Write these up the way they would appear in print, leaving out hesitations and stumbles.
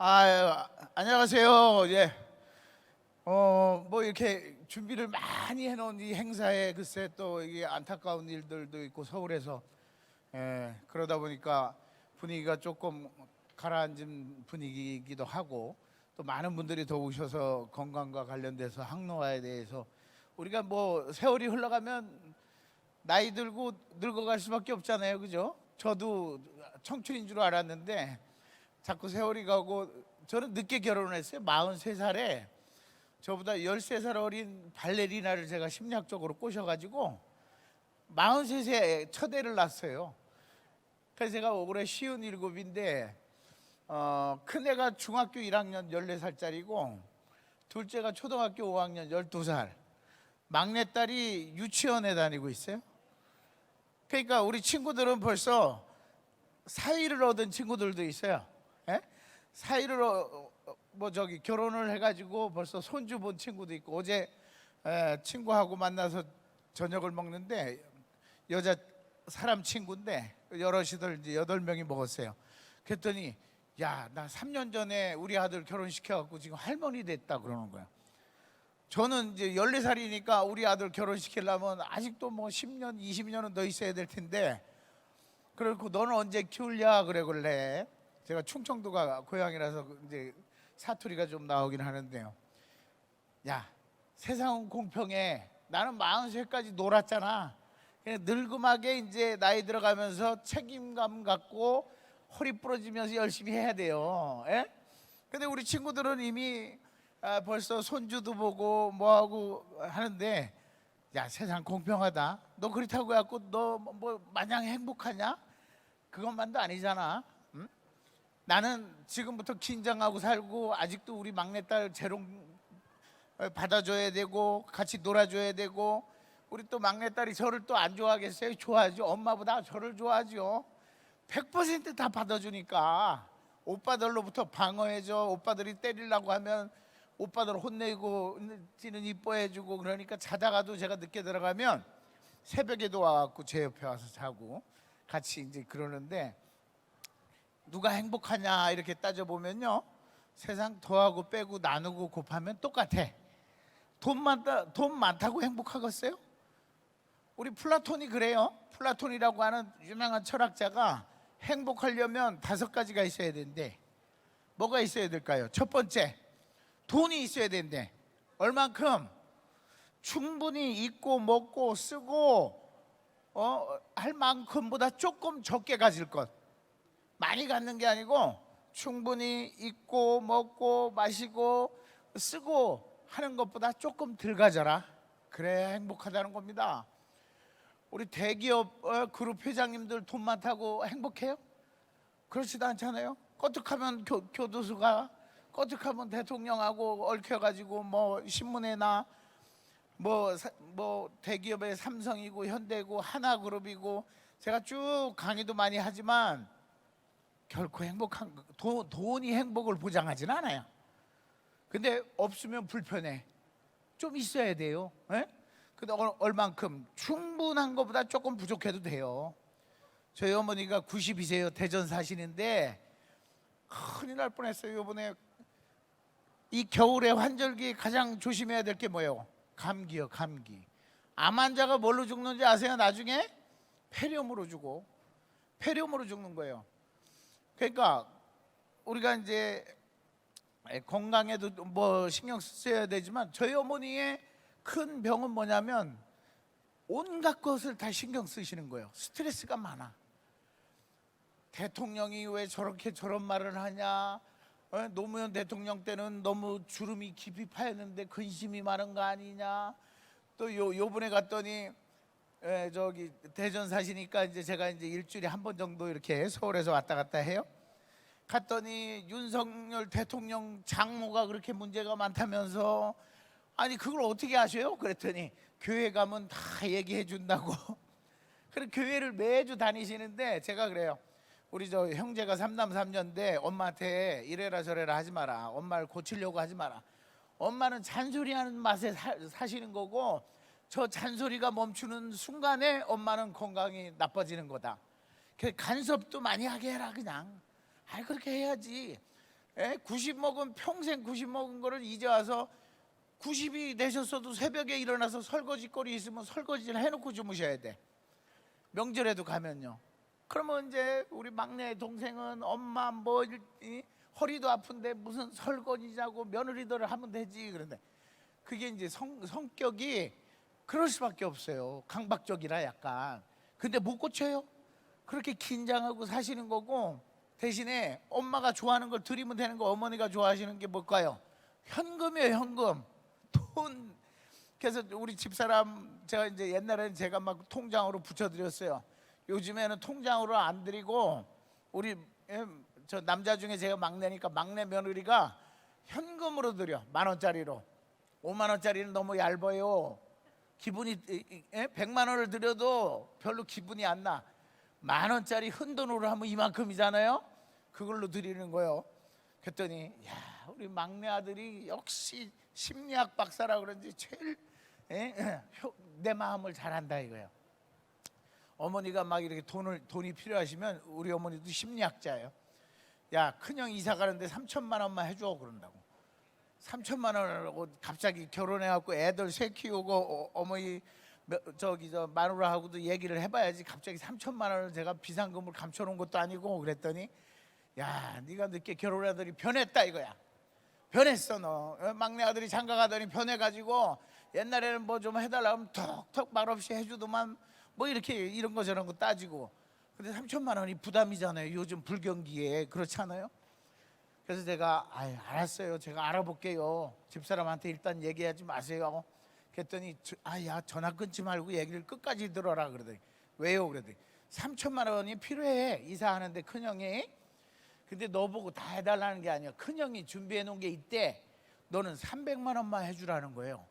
안녕하세요. 예. 뭐 이렇게 준비를 많이 해놓은 이 행사에 글쎄 또 이게 안타까운 일들도 있고 서울에서 그러다 보니까 분위기가 조금 가라앉은 분위기이기도 하고 또 많은 분들이 더 오셔서 건강과 관련돼서 항노화에 대해서 우리가 뭐 세월이 흘러가면 나이 들고 늙어갈 수밖에 없잖아요, 그죠? 저도 청춘인 줄 알았는데 자꾸 세월이 가고 저는 늦게 결혼했어요. 43살에 저보다 13살 어린 발레리나를 제가 심리학적으로 꼬셔가지고 43세에 첫 애를 낳았어요. 그래서 제가 올해 57인데 큰애가 중학교 1학년 14살짜리고 둘째가 초등학교 5학년 12살, 막내딸이 유치원에 다니고 있어요. 그러니까 우리 친구들은 벌써 사위를 얻은 친구들도 있어요. 예? 사위를 결혼을 해가지고 벌써 손주 본 친구도 있고 어제 친구하고 만나서 저녁을 먹는데 여자 사람 친구인데 여럿이들 이제 8명이 먹었어요. 그랬더니 야, 나 3년 전에 우리 아들 결혼시켜갖고 지금 할머니 됐다 그러는 거야. 저는 이제 14살이니까 우리 아들 결혼시키려면 아직도 뭐 10년, 20년은 더 있어야 될 텐데 그리고 너는 언제 키울랴 그래. 제가 충청도가 고향이라서 이제 사투리가 좀 나오긴 하는데요. 야, 세상은 공평해. 나는 43까지 놀았잖아. 그냥 늙음하게 이제 나이 들어가면서 책임감 갖고 허리 부러지면서 열심히 해야 돼요. 예? 근데 우리 친구들은 이미 벌써 손주도 보고 뭐하고 하는데 야, 세상 공평하다. 너 그렇다고 해갖고 너 뭐 마냥 행복하냐? 그것만도 아니잖아. 응? 나는 지금부터 긴장하고 살고 아직도 우리 막내딸 재롱 받아줘야 되고 같이 놀아줘야 되고 우리 또 막내딸이 저를 또 안 좋아하겠어요? 좋아하죠. 엄마보다 저를 좋아하죠. 100%다 받아주니까 오빠들로부터 방어해줘. 오빠들이 때리려고 하면 오빠들 혼내고 지는 이뻐해주고 그러니까 자다가도 제가 늦게 들어가면 새벽에도 와갖고 제 옆에 와서 자고 같이 이제 그러는데 누가 행복하냐 이렇게 따져보면요 세상 더하고 빼고 나누고 곱하면 똑같아. 돈 많다고 행복하겠어요? 우리 플라톤이 그래요. 플라톤이라고 하는 유명한 철학자가 행복하려면 5가지가 있어야 되는데 뭐가 있어야 될까요? 첫 번째, 돈이 있어야 된대. 얼만큼? 충분히 입고 먹고 쓰고 할 만큼보다 조금 적게 가질 것. 많이 갖는 게 아니고 충분히 입고 먹고 마시고 쓰고 하는 것보다 조금 덜 가져라. 그래야 행복하다는 겁니다. 우리 대기업 그룹 회장님들 돈 많다고 행복해요? 그렇지도 않잖아요. 껐득하면 교도소가, 껐득하면 대통령하고 얽혀가지고 뭐 신문에나 뭐 대기업의 삼성이고 현대고 하나그룹이고 제가 쭉 강의도 많이 하지만 결코 행복한 돈이 행복을 보장하지는 않아요. 근데 없으면 불편해. 좀 있어야 돼요. 예? 근데 얼만큼? 충분한 것보다 조금 부족해도 돼요. 저희 어머니가 92세요. 대전 사시는데 큰일 날 뻔했어요. 이번에 이 겨울에 환절기 가장 조심해야 될 게 뭐예요? 감기요. 감기. 암 환자가 뭘로 죽는지 아세요? 나중에 폐렴으로 죽는 거예요. 그러니까 우리가 이제 건강에도 뭐 신경 써야 되지만 저희 어머니의 큰 병은 뭐냐면 온갖 것을 다 신경 쓰시는 거예요. 스트레스가 많아. 대통령이 왜 저렇게 저런 말을 하냐, 노무현 대통령 때는 너무 주름이 깊이 파였는데 근심이 많은 거 아니냐. 또 요번에 갔더니 저기 대전 사시니까 이제 제가 이제 일주일에 한 번 정도 이렇게 서울에서 왔다 갔다 해요. 갔더니 윤석열 대통령 장모가 그렇게 문제가 많다면서 아니 그걸 어떻게 아셔요? 그랬더니 교회 가면 다 얘기해 준다고. 그래 교회를 매주 다니시는데 제가 그래요. 우리 저 형제가 3남 3녀인데 엄마한테 이래라 저래라 하지 마라. 엄마를 고치려고 하지 마라. 엄마는 잔소리하는 맛에 사시는 거고 저 잔소리가 멈추는 순간에 엄마는 건강이 나빠지는 거다. 간섭도 많이 하게 해라 그냥. 그렇게 해야지. 90 먹은 평생 90 먹은 거를 이제 와서 90이 되셨어도 새벽에 일어나서 설거지거리 있으면 설거지를 해놓고 주무셔야 돼. 명절에도 가면요. 그러면 이제 우리 막내 동생은 엄마 뭐 허리도 아픈데 무슨 설거지자고 며느리들을 하면 되지. 그런데 그게 이제 성격이 그럴 수밖에 없어요. 강박적이라 약간. 근데 못 고쳐요. 그렇게 긴장하고 사시는 거고, 대신에 엄마가 좋아하는 걸 드리면 되는 거. 어머니가 좋아하시는 게 뭘까요? 현금이에요. 현금. 돈. 그래서 우리 집사람, 제가 이제 옛날에는 제가 막 통장으로 붙여드렸어요. 요즘에는 통장으로 안 드리고, 우리 저 남자 중에 제가 막내니까 막내 며느리가 현금으로 드려. 10,000원짜리로. 50,000원짜리는 너무 얇아요. 기분이 100만 원을 드려도 별로 기분이 안 나. 10,000원짜리 흔돈으로 하면 이만큼이잖아요. 그걸로 드리는 거예요. 그랬더니 야, 우리 막내 아들이 역시 심리학 박사라 그런지 제일 내 마음을 잘한다 이거예요. 어머니가 막 이렇게 돈이 필요하시면, 우리 어머니도 심리학자예요. 야, 큰형 이사 가는데 3천만 원만 해줘 그런다고. 3천만 원을 갑자기 결혼해갖고 애들 새 키우고 어머니 저기 저 마누라하고도 얘기를 해봐야지. 갑자기 3천만 원을 제가 비상금을 감춰놓은 것도 아니고. 그랬더니 야, 네가 늦게 결혼한 아들이 변했다 이거야. 변했어 너. 막내 아들이 장가 가더니 변해가지고 옛날에는 뭐 좀 해달라 하면 톡톡 말없이 해주더만 뭐 이렇게 이런 거 저런 거 따지고. 근데 3천만 원이 부담이잖아요. 요즘 불경기에. 그렇지 않아요? 그래서 제가 알았어요. 제가 알아볼게요. 집사람한테 일단 얘기하지 마세요. 그랬더니 야, 전화 끊지 말고 얘기를 끝까지 들어라 그러더니. 왜요? 그러더니 3천만 원이 필요해 이사하는데 큰형이. 근데 너 보고 다 해달라는 게 아니야. 큰형이 준비해 놓은 게 있대. 너는 300만 원만 해주라는 거예요.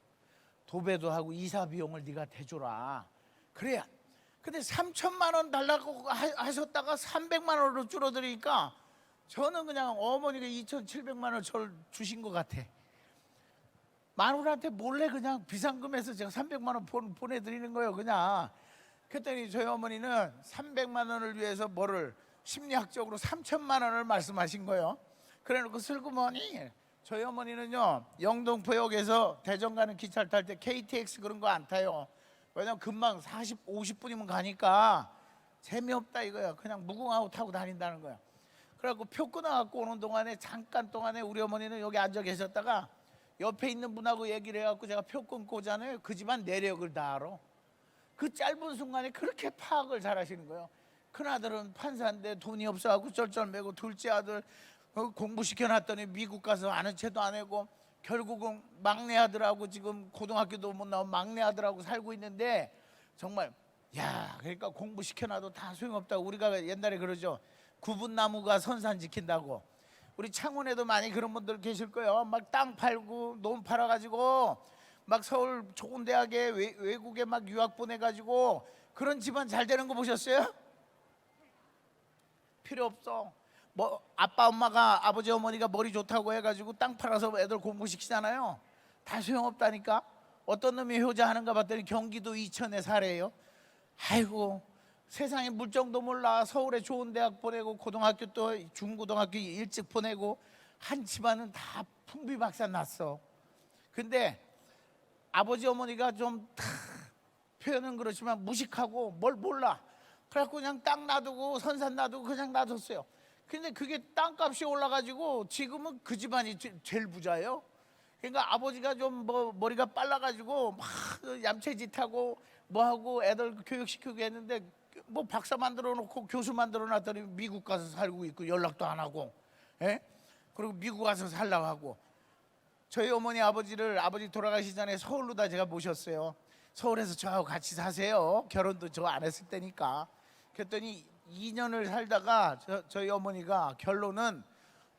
도배도 하고 이사 비용을 네가 대줘라. 그래야. 근데 3천만 원 달라고 하셨다가 300만 원으로 줄어드리니까 저는 그냥 어머니가 2,700만 원을 저를 주신 것 같아. 마누라한테 몰래 그냥 비상금에서 제가 300만 원 보내드리는 거예요 그냥. 그랬더니 저희 어머니는 300만 원을 위해서 뭐를 심리학적으로 3천만 원을 말씀하신 거예요. 그래놓고 슬그머니 저희 어머니는요, 영등포역에서 대전 가는 기차를 탈 때 KTX 그런 거 안 타요. 왜냐면 금방 40, 50분이면 가니까 재미없다 이거야. 그냥 무궁화호 타고 다닌다는 거야. 그래갖고 표 끊어갖고 오는 동안에 잠깐 동안에 우리 어머니는 여기 앉아 계셨다가 옆에 있는 분하고 얘기를 해갖고 제가 표 끊고 오잖아요. 그 집안 내력을 다 알아. 그 짧은 순간에 그렇게 파악을 잘 하시는 거예요. 큰아들은 판사인데 돈이 없어갖고 쩔쩔매고, 둘째 아들 공부시켜놨더니 미국 가서 아는 체도 안 하고, 결국은 막내 아들하고 지금 고등학교도 못 나온 막내 아들하고 살고 있는데, 정말 야, 그러니까 공부시켜놔도 다 소용없다고. 우리가 옛날에 그러죠. 구분나무가 선산 지킨다고. 우리 창원에도 많이 그런 분들 계실 거예요. 막 땅 팔고 논 팔아가지고 막 서울 좋은 대학에 외국에 막 유학 보내가지고 그런 집안 잘 되는 거 보셨어요? 필요 없어. 뭐 아빠 엄마가, 아버지 어머니가 머리 좋다고 해가지고 땅 팔아서 애들 공부시키잖아요. 다 소용없다니까. 어떤 놈이 효자하는가 봤더니 경기도 이천에 사래요. 아이고, 세상에 물정도 몰라. 서울에 좋은 대학 보내고 고등학교 또 중고등학교 일찍 보내고 한 집안은 다 풍비박산 났어. 근데 아버지 어머니가 좀 표현은 그렇지만 무식하고 뭘 몰라. 그래갖고 그냥 땅 놔두고 선산 놔두고 그냥 놔뒀어요. 근데 그게 땅값이 올라가지고 지금은 그 집안이 제일 부자예요. 그러니까 아버지가 좀 뭐 머리가 빨라가지고 막 얌체짓하고 뭐하고 애들 교육시키고 했는데, 뭐 박사 만들어 놓고 교수 만들어 놨더니 미국 가서 살고 있고 연락도 안 하고, 그리고 미국 가서 살라고 하고. 저희 어머니 아버지 돌아가시 전에 서울로 다 제가 모셨어요. 서울에서 저하고 같이 사세요. 결혼도 저 안 했을 때니까. 그랬더니 2년을 살다가 저희 어머니가 결론은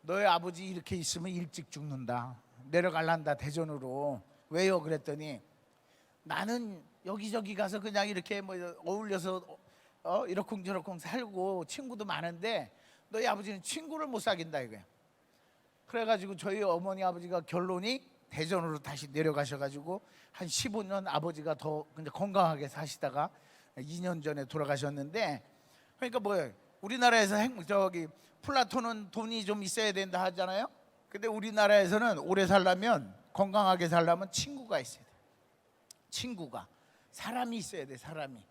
너희 아버지 이렇게 있으면 일찍 죽는다. 내려갈란다 대전으로. 왜요? 그랬더니 나는 여기저기 가서 그냥 이렇게 뭐 어울려서 이러쿵저러쿵 살고 친구도 많은데 너희 아버지는 친구를 못 사귄다 이거야. 그래가지고 저희 어머니 아버지가 결론이 대전으로 다시 내려가셔가지고 한 15년 아버지가 더 건강하게 사시다가 2년 전에 돌아가셨는데, 그러니까 뭐예요? 우리나라에서 플라톤은 돈이 좀 있어야 된다 하잖아요. 근데 우리나라에서는 오래 살려면, 건강하게 살려면 친구가 있어야 돼. 친구가, 사람이 있어야 돼. 사람이.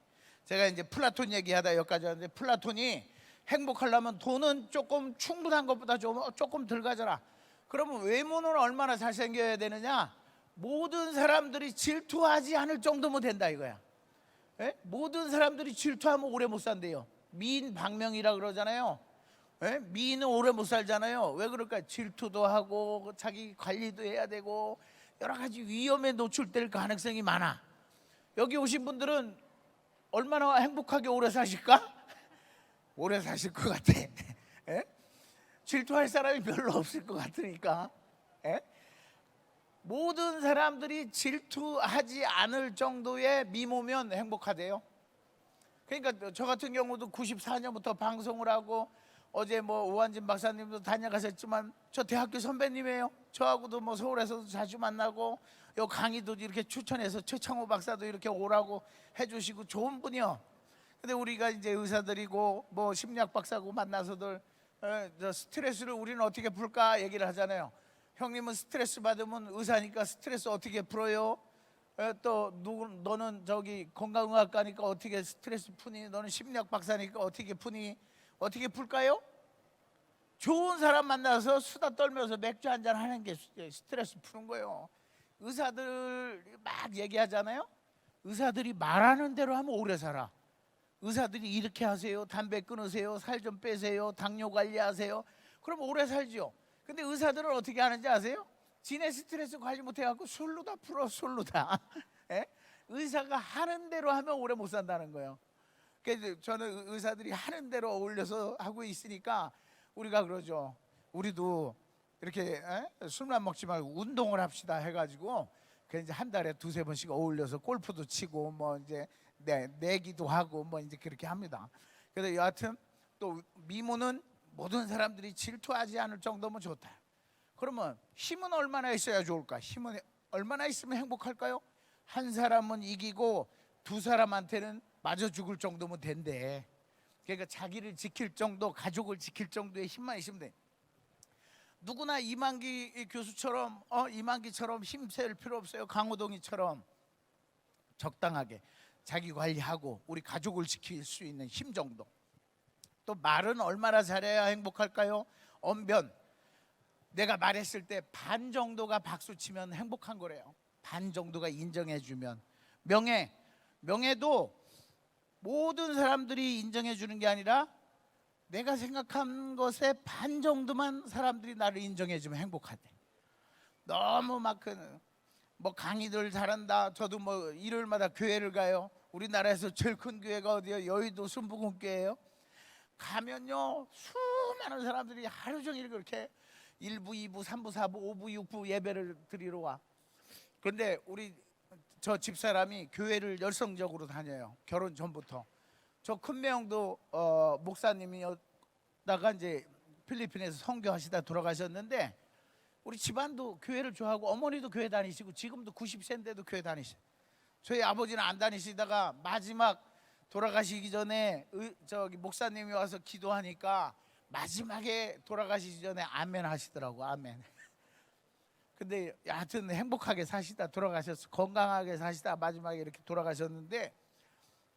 제가 이제 플라톤 얘기하다 여기까지 왔는데, 플라톤이 행복하려면 돈은 조금 충분한 것보다 조금 덜 가져라. 그러면 외모는 얼마나 잘생겨야 되느냐? 모든 사람들이 질투하지 않을 정도면 된다 이거야. 예? 모든 사람들이 질투하면 오래 못 산대요. 미인 박명이라 그러잖아요. 예? 미인은 오래 못 살잖아요. 왜 그럴까? 질투도 하고 자기 관리도 해야 되고 여러 가지 위험에 노출될 가능성이 많아. 여기 오신 분들은 얼마나 행복하게 오래 사실까? 오래 사실 것 같아. 예? 질투할 사람이 별로 없을 것 같으니까. 예? 모든 사람들이 질투하지 않을 정도의 미모면 행복하대요. 그러니까 저 같은 경우도 94년부터 방송을 하고, 어제 뭐 오한진 박사님도 다녀가셨지만 저 대학교 선배님이에요. 저하고도 뭐 서울에서도 자주 만나고, 요 강의도 이렇게 추천해서 최창호 박사도 이렇게 오라고 해주시고 좋은 분이요. 근데 우리가 이제 의사들이고 뭐 심리학 박사고 만나서들 스트레스를 우리는 어떻게 풀까 얘기를 하잖아요. 형님은 스트레스 받으면 의사니까 스트레스 어떻게 풀어요? 또 너는 저기 건강의학과니까 어떻게 스트레스 푸니? 너는 심리학 박사니까 어떻게 푸니? 어떻게 풀까요? 좋은 사람 만나서 수다 떨면서 맥주 한잔 하는 게 스트레스 푸는 거예요. 의사들 막 얘기하잖아요. 의사들이 말하는 대로 하면 오래 살아. 의사들이 이렇게 하세요, 담배 끊으세요, 살 좀 빼세요, 당뇨 관리하세요. 그럼 오래 살죠. 근데 의사들은 어떻게 하는지 아세요? 지네 스트레스 관리 못해갖고 술로 다 풀어. 술로 다. 예? 의사가 하는 대로 하면 오래 못 산다는 거예요. 그래서 저는 의사들이 하는 대로 어울려서 하고 있으니까 우리가 그러죠. 우리도 이렇게 술만 먹지 말고 운동을 합시다 해가지고, 그래서 한 달에 두세 번씩 어울려서 골프도 치고 뭐 이제 내기도 하고 뭐 이제 그렇게 합니다. 그래서 여하튼 또 미모는 모든 사람들이 질투하지 않을 정도면 좋다. 그러면 힘은 얼마나 있어야 좋을까? 힘은 얼마나 있으면 행복할까요? 한 사람은 이기고 두 사람한테는 맞아 죽을 정도면 된대. 그러니까 자기를 지킬 정도, 가족을 지킬 정도의 힘만 있으면 돼. 누구나 이만기 교수처럼 이만기처럼 힘쓸 필요 없어요. 강호동이처럼 적당하게 자기 관리하고 우리 가족을 지킬 수 있는 힘 정도. 또 말은 얼마나 잘해야 행복할까요? 언변. 내가 말했을 때 반 정도가 박수치면 행복한 거래요. 반 정도가 인정해주면. 명예도 모든 사람들이 인정해주는 게 아니라 내가 생각한 것의 반 정도만 사람들이 나를 인정해주면 행복하대. 너무 막 뭐 강의들 잘한다. 저도 뭐 일요일마다 교회를 가요. 우리나라에서 제일 큰 교회가 어디예요? 여의도 순복음교회예요. 가면요 수많은 사람들이 하루 종일 그렇게 1부, 2부, 3부, 4부, 5부, 6부 예배를 드리러 와. 그런데 우리 저 집사람이 교회를 열성적으로 다녀요. 결혼 전부터. 저 큰매형도 목사님이었다가 이제 필리핀에서 선교하시다 돌아가셨는데, 우리 집안도 교회를 좋아하고 어머니도 교회 다니시고 지금도 90세인데도 교회 다니시고, 저희 아버지는 안 다니시다가 마지막 돌아가시기 전에 저기 목사님이 와서 기도하니까 마지막에 돌아가시기 전에 아멘 하시더라고. 아멘. 근데 하여튼 행복하게 사시다 돌아가셨어. 건강하게 사시다 마지막에 이렇게 돌아가셨는데,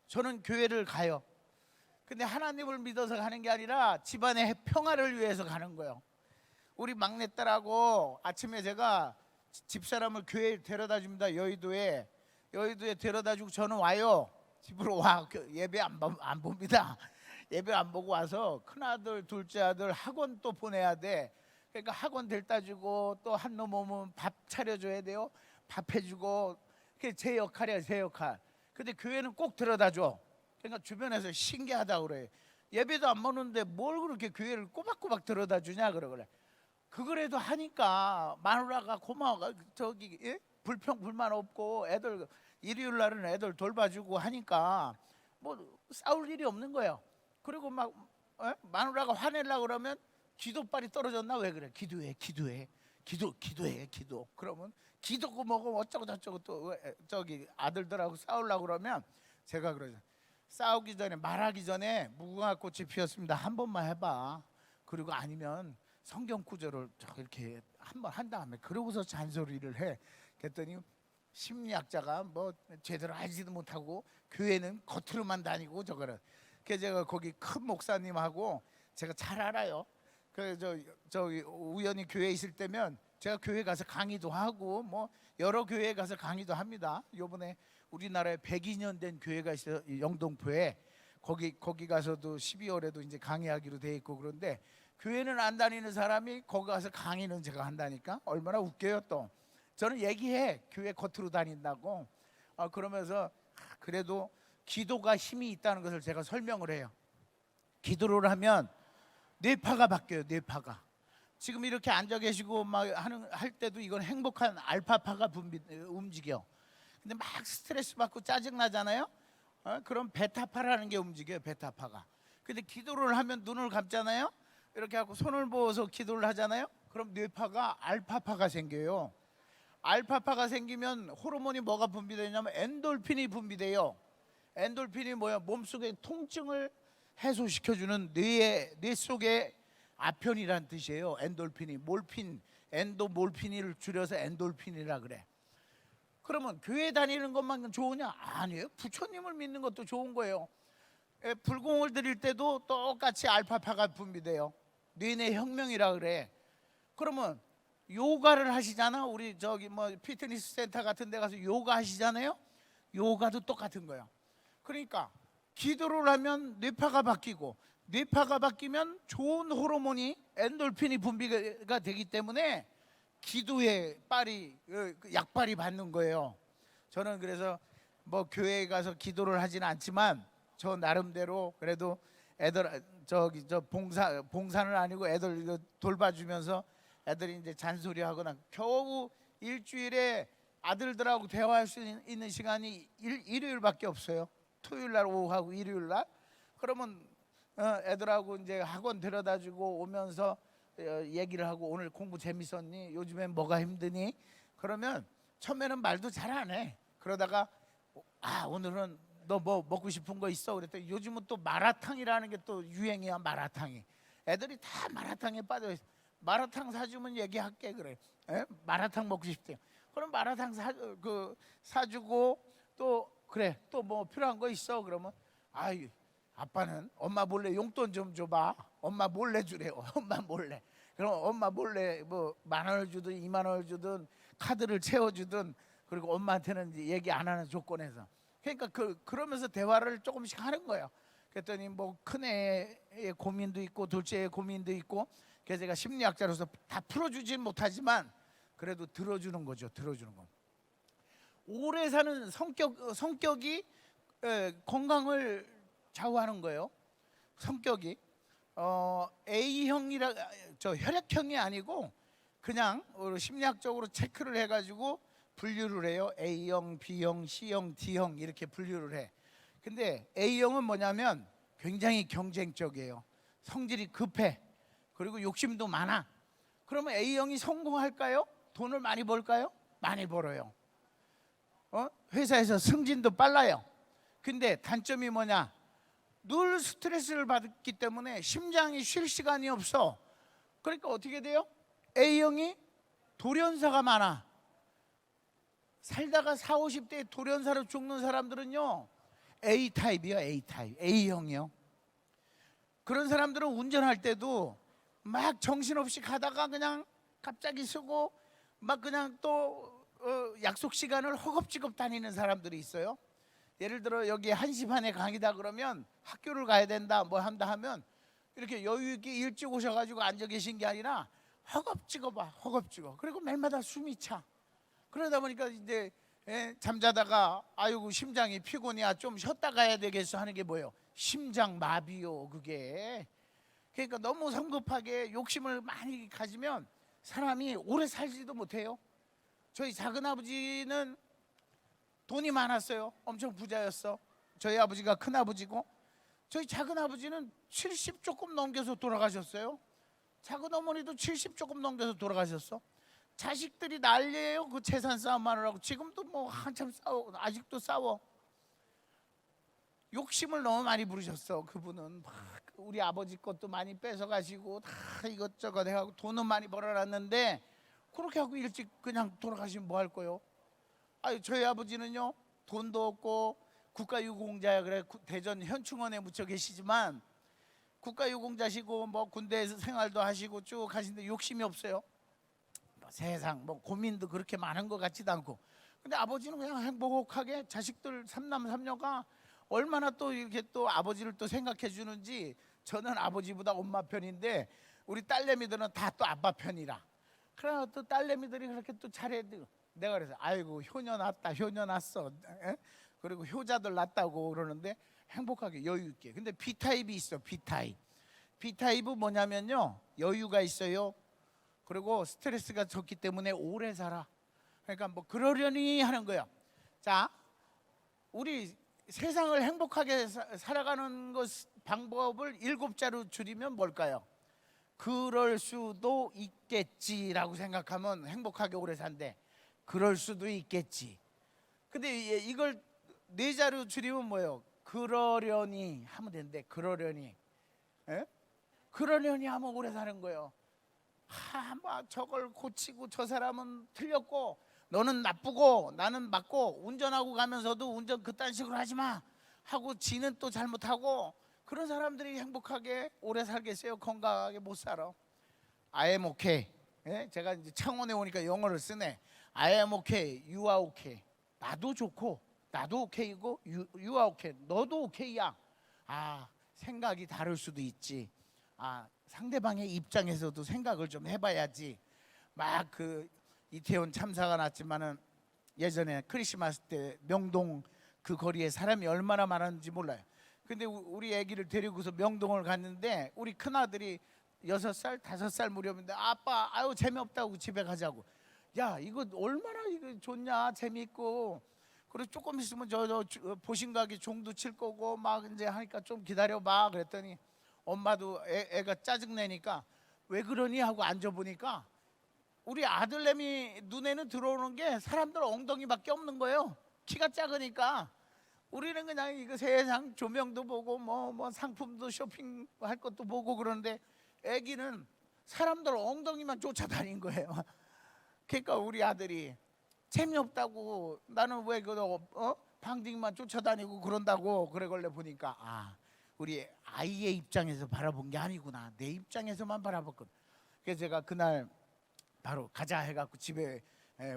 저는 교회를 가요. 근데 하나님을 믿어서 가는 게 아니라 집안의 평화를 위해서 가는 거예요. 우리 막내딸하고 아침에 제가 집사람을 교회에 데려다 줍니다. 여의도에 데려다 주고 저는 와요. 집으로 와. 예배 안 봅니다. 예배 안 보고 와서 큰아들 둘째 아들 학원 또 보내야 돼. 그러니까 학원 데려다 주고 또 한 놈 오면 밥 차려줘야 돼요. 밥 해주고. 그게 제 역할이야. 제 역할. 근데 교회는 꼭 데려다 줘. 그러니까 주변에서 신기하다고 그래. 예배도 안 먹는데 뭘 그렇게 교회를 꼬박꼬박 데려다 주냐 그래. 그거라도 하니까 마누라가 고마워. 저기 불평 불만 없고 애들 일요일 날은 애들 돌봐주고 하니까 뭐 싸울 일이 없는 거예요. 그리고 막 마누라가 화내려고 그러면 기도빨이 떨어졌나 왜 그래? 기도해. 그러면 기도고 뭐고 어쩌고 저쩌고 또 저기 아들들하고 싸우려고 그러면 제가 그러죠. 싸우기 전에 말하기 전에 무궁화 꽃이 피었습니다. 한 번만 해봐. 그리고 아니면 성경 구절을 이렇게 한 번 한 다음에 그러고서 잔소리를 해. 그랬더니 심리학자가 뭐 제대로 알지도 못하고 교회는 겉으로만 다니고 저거를. 그래서 제가 거기 큰 목사님하고 제가 잘 알아요. 저 우연히 교회에 있을 때면 제가 교회 가서 강의도 하고 뭐 여러 교회에 가서 강의도 합니다. 요번에 우리나라에 102년 된 교회가 있어요. 영동포에. 거기 가서도 12월에도 이제 강의하기로 돼 있고. 그런데 교회는 안 다니는 사람이 거기 가서 강의는 제가 한다니까 얼마나 웃겨요. 또 저는 얘기해, 교회 겉으로 다닌다고. 그러면서 그래도 기도가 힘이 있다는 것을 제가 설명을 해요. 기도를 하면 뇌파가 바뀌어요. 뇌파가. 지금 이렇게 앉아 계시고 막 할 때도 이건 행복한 알파파가 움직여. 근데 막 스트레스 받고 짜증 나잖아요. 그럼 베타파라는 게 움직여요. 베타파가. 근데 기도를 하면 눈을 감잖아요. 이렇게 하고 손을 모아서 기도를 하잖아요. 그럼 뇌파가 알파파가 생겨요. 알파파가 생기면 호르몬이 뭐가 분비되냐면 엔돌핀이 분비돼요. 엔돌핀이 뭐야? 몸속의 통증을 해소시켜주는 뇌 속의 아편이란 뜻이에요. 엔돌핀이 몰핀, 엔도몰핀을 줄여서 엔돌핀이라 그래. 그러면 교회 다니는 것만 좋으냐? 아니에요. 부처님을 믿는 것도 좋은 거예요. 불공을 드릴 때도 똑같이 알파파가 분비돼요. 뇌내 혁명이라 그래. 그러면 요가를 하시잖아. 우리 저기 뭐 피트니스 센터 같은 데 가서 요가 하시잖아요. 요가도 똑같은 거예요. 그러니까 기도를 하면 뇌파가 바뀌고, 뇌파가 바뀌면 좋은 호르몬이 엔돌핀이 분비가 되기 때문에 기도에 약발이 받는 거예요. 저는 그래서 뭐 교회에 가서 기도를 하지는 않지만 저 나름대로 그래도 애들 봉사는 아니고 애들 이거 돌봐주면서 애들이 이제 잔소리하거나 겨우 일주일에 아들들하고 대화할 수 있는 시간이 일요일밖에 없어요. 토요일 날 오후하고 일요일 날. 그러면 애들하고 이제 학원 데려다주고 오면서 얘기를 하고 오늘 공부 재밌었니? 요즘엔 뭐가 힘드니? 그러면 처음에는 말도 잘 안 해. 그러다가 오늘은 너 뭐 먹고 싶은 거 있어? 그랬더니 요즘은 또 마라탕이라는 게 또 유행이야. 마라탕이. 애들이 다 마라탕에 빠져 있어. 마라탕 사주면 얘기할게. 그래. 마라탕 먹고 싶대요. 그럼 마라탕 사주고 또 그래 또 뭐 필요한 거 있어? 그러면 아빠는 엄마 몰래 용돈 좀 줘봐. 엄마 몰래 주래요. 엄마 몰래. 그럼 엄마 몰래 뭐 10,000원을 주든 20,000원을 주든 카드를 채워주든 그리고 엄마한테는 얘기 안 하는 조건에서. 그러니까 그러면서 대화를 조금씩 하는 거예요. 그랬더니 뭐 큰애의 고민도 있고 둘째의 고민도 있고. 그래서 제가 심리학자로서 다 풀어주진 못하지만 그래도 들어주는 거죠. 들어주는 거. 오래 사는 성격이 건강을 좌우하는 거예요. 성격이 A형이라 혈액형이 아니고 그냥 심리학적으로 체크를 해가지고 분류를 해요. A형, B형, C형, D형 이렇게 분류를 해. 근데 A형은 뭐냐면 굉장히 경쟁적이에요. 성질이 급해. 그리고 욕심도 많아. 그러면 A형이 성공할까요? 돈을 많이 벌까요? 많이 벌어요. 회사에서 승진도 빨라요. 근데 단점이 뭐냐? 늘 스트레스를 받기 때문에 심장이 쉴 시간이 없어. 그러니까 어떻게 돼요? A형이 돌연사가 많아. 살다가 40, 50대에 돌연사로 죽는 사람들은요 A타입이요. A타입, A형이요. 그런 사람들은 운전할 때도 막 정신없이 가다가 그냥 갑자기 쓰고 막 그냥 또 약속 시간을 허겁지겁 다니는 사람들이 있어요. 예를 들어 여기 1시 반에 강의다 그러면 학교를 가야 된다 뭐 한다 하면 이렇게 여유 있게 일찍 오셔가지고 앉아 계신 게 아니라 허겁지겁 와. 허겁지겁. 그리고 매일마다 숨이 차. 그러다 보니까 이제 잠자다가 아이고 심장이 피곤이야 좀 쉬었다 가야 되겠어 하는 게 뭐예요? 심장 마비요. 그게. 그러니까 너무 성급하게 욕심을 많이 가지면 사람이 오래 살지도 못해요. 저희 작은아버지는 돈이 많았어요. 엄청 부자였어. 저희 아버지가 큰아버지고 저희 작은아버지는 70 조금 넘겨서 돌아가셨어요. 작은어머니도 70 조금 넘겨서 돌아가셨어. 자식들이 난리예요. 그 재산 싸움 하느라고. 지금도 뭐 한참 싸워. 아직도 싸워. 욕심을 너무 많이 부르셨어. 그분은 막 우리 아버지 것도 많이 뺏어가시고 다 이것저것 해가고 돈은 많이 벌어놨는데 그렇게 하고 일찍 그냥 돌아가시면 뭐 할 거요? 아유, 저희 아버지는요, 돈도 없고 국가유공자야. 그래 대전 현충원에 묻혀 계시지만 국가유공자시고 뭐 군대에서 생활도 하시고 쭉 하시는데 욕심이 없어요. 뭐 세상 뭐 고민도 그렇게 많은 것 같지도 않고. 근데 아버지는 그냥 행복하게 자식들 삼남 삼녀가 얼마나 또 이렇게 또 아버지를 또 생각해 주는지. 저는 아버지보다 엄마 편인데 우리 딸내미들은 다 또 아빠 편이라. 그래 또 딸내미들이 그렇게 또 잘해. 내가 그래서 아이고 효녀 낳았다, 효녀 낳았어. 에? 그리고 효자들 낳았다고 그러는데 행복하게 여유 있게. 근데 B타입이 있어. B타입은 뭐냐면요, 여유가 있어요. 그리고 스트레스가 적기 때문에 오래 살아. 그러니까 뭐 그러려니 하는 거야. 자, 우리 세상을 행복하게 살아가는 것 방법을 7자로 줄이면 뭘까요? 그럴 수도 있겠지라고 생각하면 행복하게 오래 산대. 그럴 수도 있겠지. 근데 이걸 4자로 줄이면 뭐예요? 그러려니 하면 된대. 그러려니. 에? 그러려니 하면 오래 사는 거예요. 뭐 저걸 고치고 저 사람은 틀렸고 너는 나쁘고 나는 맞고 운전하고 가면서도 운전 그딴 식으로 하지 마 하고 지는 또 잘못하고. 그런 사람들이 행복하게 오래 살겠어요? 건강하게 못 살아. I am okay. 예? 제가 이제 창원에 오니까 영어를 쓰네. I am okay, you are okay. 나도 좋고 나도 오케이고 you are okay. 너도 오케이야. 아, 생각이 다를 수도 있지. 아, 상대방의 입장에서도 생각을 좀 해봐야지. 막 그 이태원 참사가 났지만은 예전에 크리스마스 때 명동 그 거리에 사람이 얼마나 많았는지 몰라요. 근데 우리 아기를 데리고서 명동을 갔는데 우리 큰아들이 6살, 5살 무렵인데 아빠 아유 재미없다고 집에 가자고. 야, 이거 얼마나 이거 좋냐, 재미있고. 그리고 조금 있으면 저 보신각이 종도 칠 거고 막 이제 하니까 좀 기다려봐 그랬더니 엄마도 애가 짜증내니까 왜 그러니 하고 앉아보니까 우리 아들내미 눈에는 들어오는 게 사람들 엉덩이밖에 없는 거예요. 키가 작으니까. 우리는 그냥 이거 세상 조명도 보고 뭐 상품도 쇼핑할 것도 보고 그러는데 애기는 사람들 엉덩이만 쫓아다닌 거예요. 그러니까 우리 아들이 재미없다고, 나는 왜 방딩만 쫓아다니고 그런다고 그러길래 보니까 아, 우리 아이의 입장에서 바라본 게 아니구나, 내 입장에서만 바라봤거든. 그래서 제가 그날 바로 가자 해갖고 집에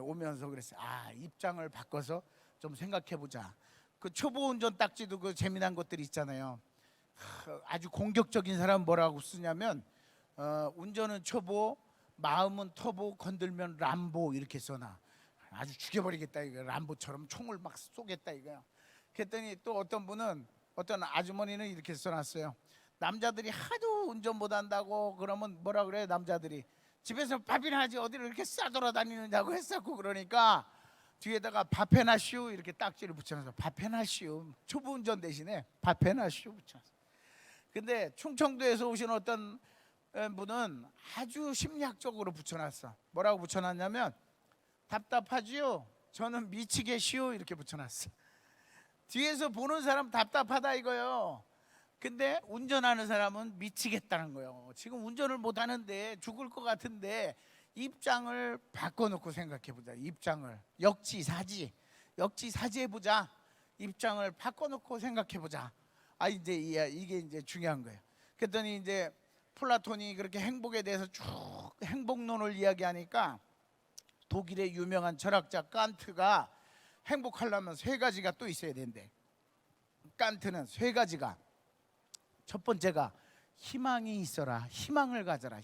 오면서 그랬어요. 아, 입장을 바꿔서 좀 생각해보자. 그 초보 운전 딱지도 그 재미난 것들이 있잖아요. 아주 공격적인 사람 뭐라고 쓰냐면 운전은 초보, 마음은 터보, 건들면 람보 이렇게 써놔. 아주 죽여버리겠다 이거, 람보처럼 총을 막 쏘겠다 이거야. 그랬더니 또 어떤 분은, 어떤 아주머니는 이렇게 써놨어요. 남자들이 하도 운전 못한다고 그러면 뭐라 그래, 남자들이 집에서 밥이나 하지 어디를 이렇게 싸돌아다니느냐고 했었고. 그러니까 뒤에다가 밥해나슈 이렇게 딱지를 붙여놔서 밥해나슈, 초보 운전 대신에 밥해나슈 붙여놨어. 근데 충청도에서 오신 어떤 분은 아주 심리학적으로 붙여놨어. 뭐라고 붙여놨냐면 답답하지요? 저는 미치겠시오 이렇게 붙여놨어. 뒤에서 보는 사람 답답하다 이거요. 근데 운전하는 사람은 미치겠다는 거예요. 지금 운전을 못하는데 죽을 것 같은데 입장을 바꿔놓고 생각해보자. 입장을 역지사지해보자. 입장을 바꿔놓고 생각해보자. 아, 이제 이게 이제 중요한 거예요. 그랬더니 이제 플라톤이 그렇게 행복에 대해서 쭉 행복론을 이야기하니까 독일의 유명한 철학자 칸트가 행복하려면 3가지가 또 있어야 된대. 칸트는 3가지가, 첫 번째가 희망이 있어라. 희망을 가져라.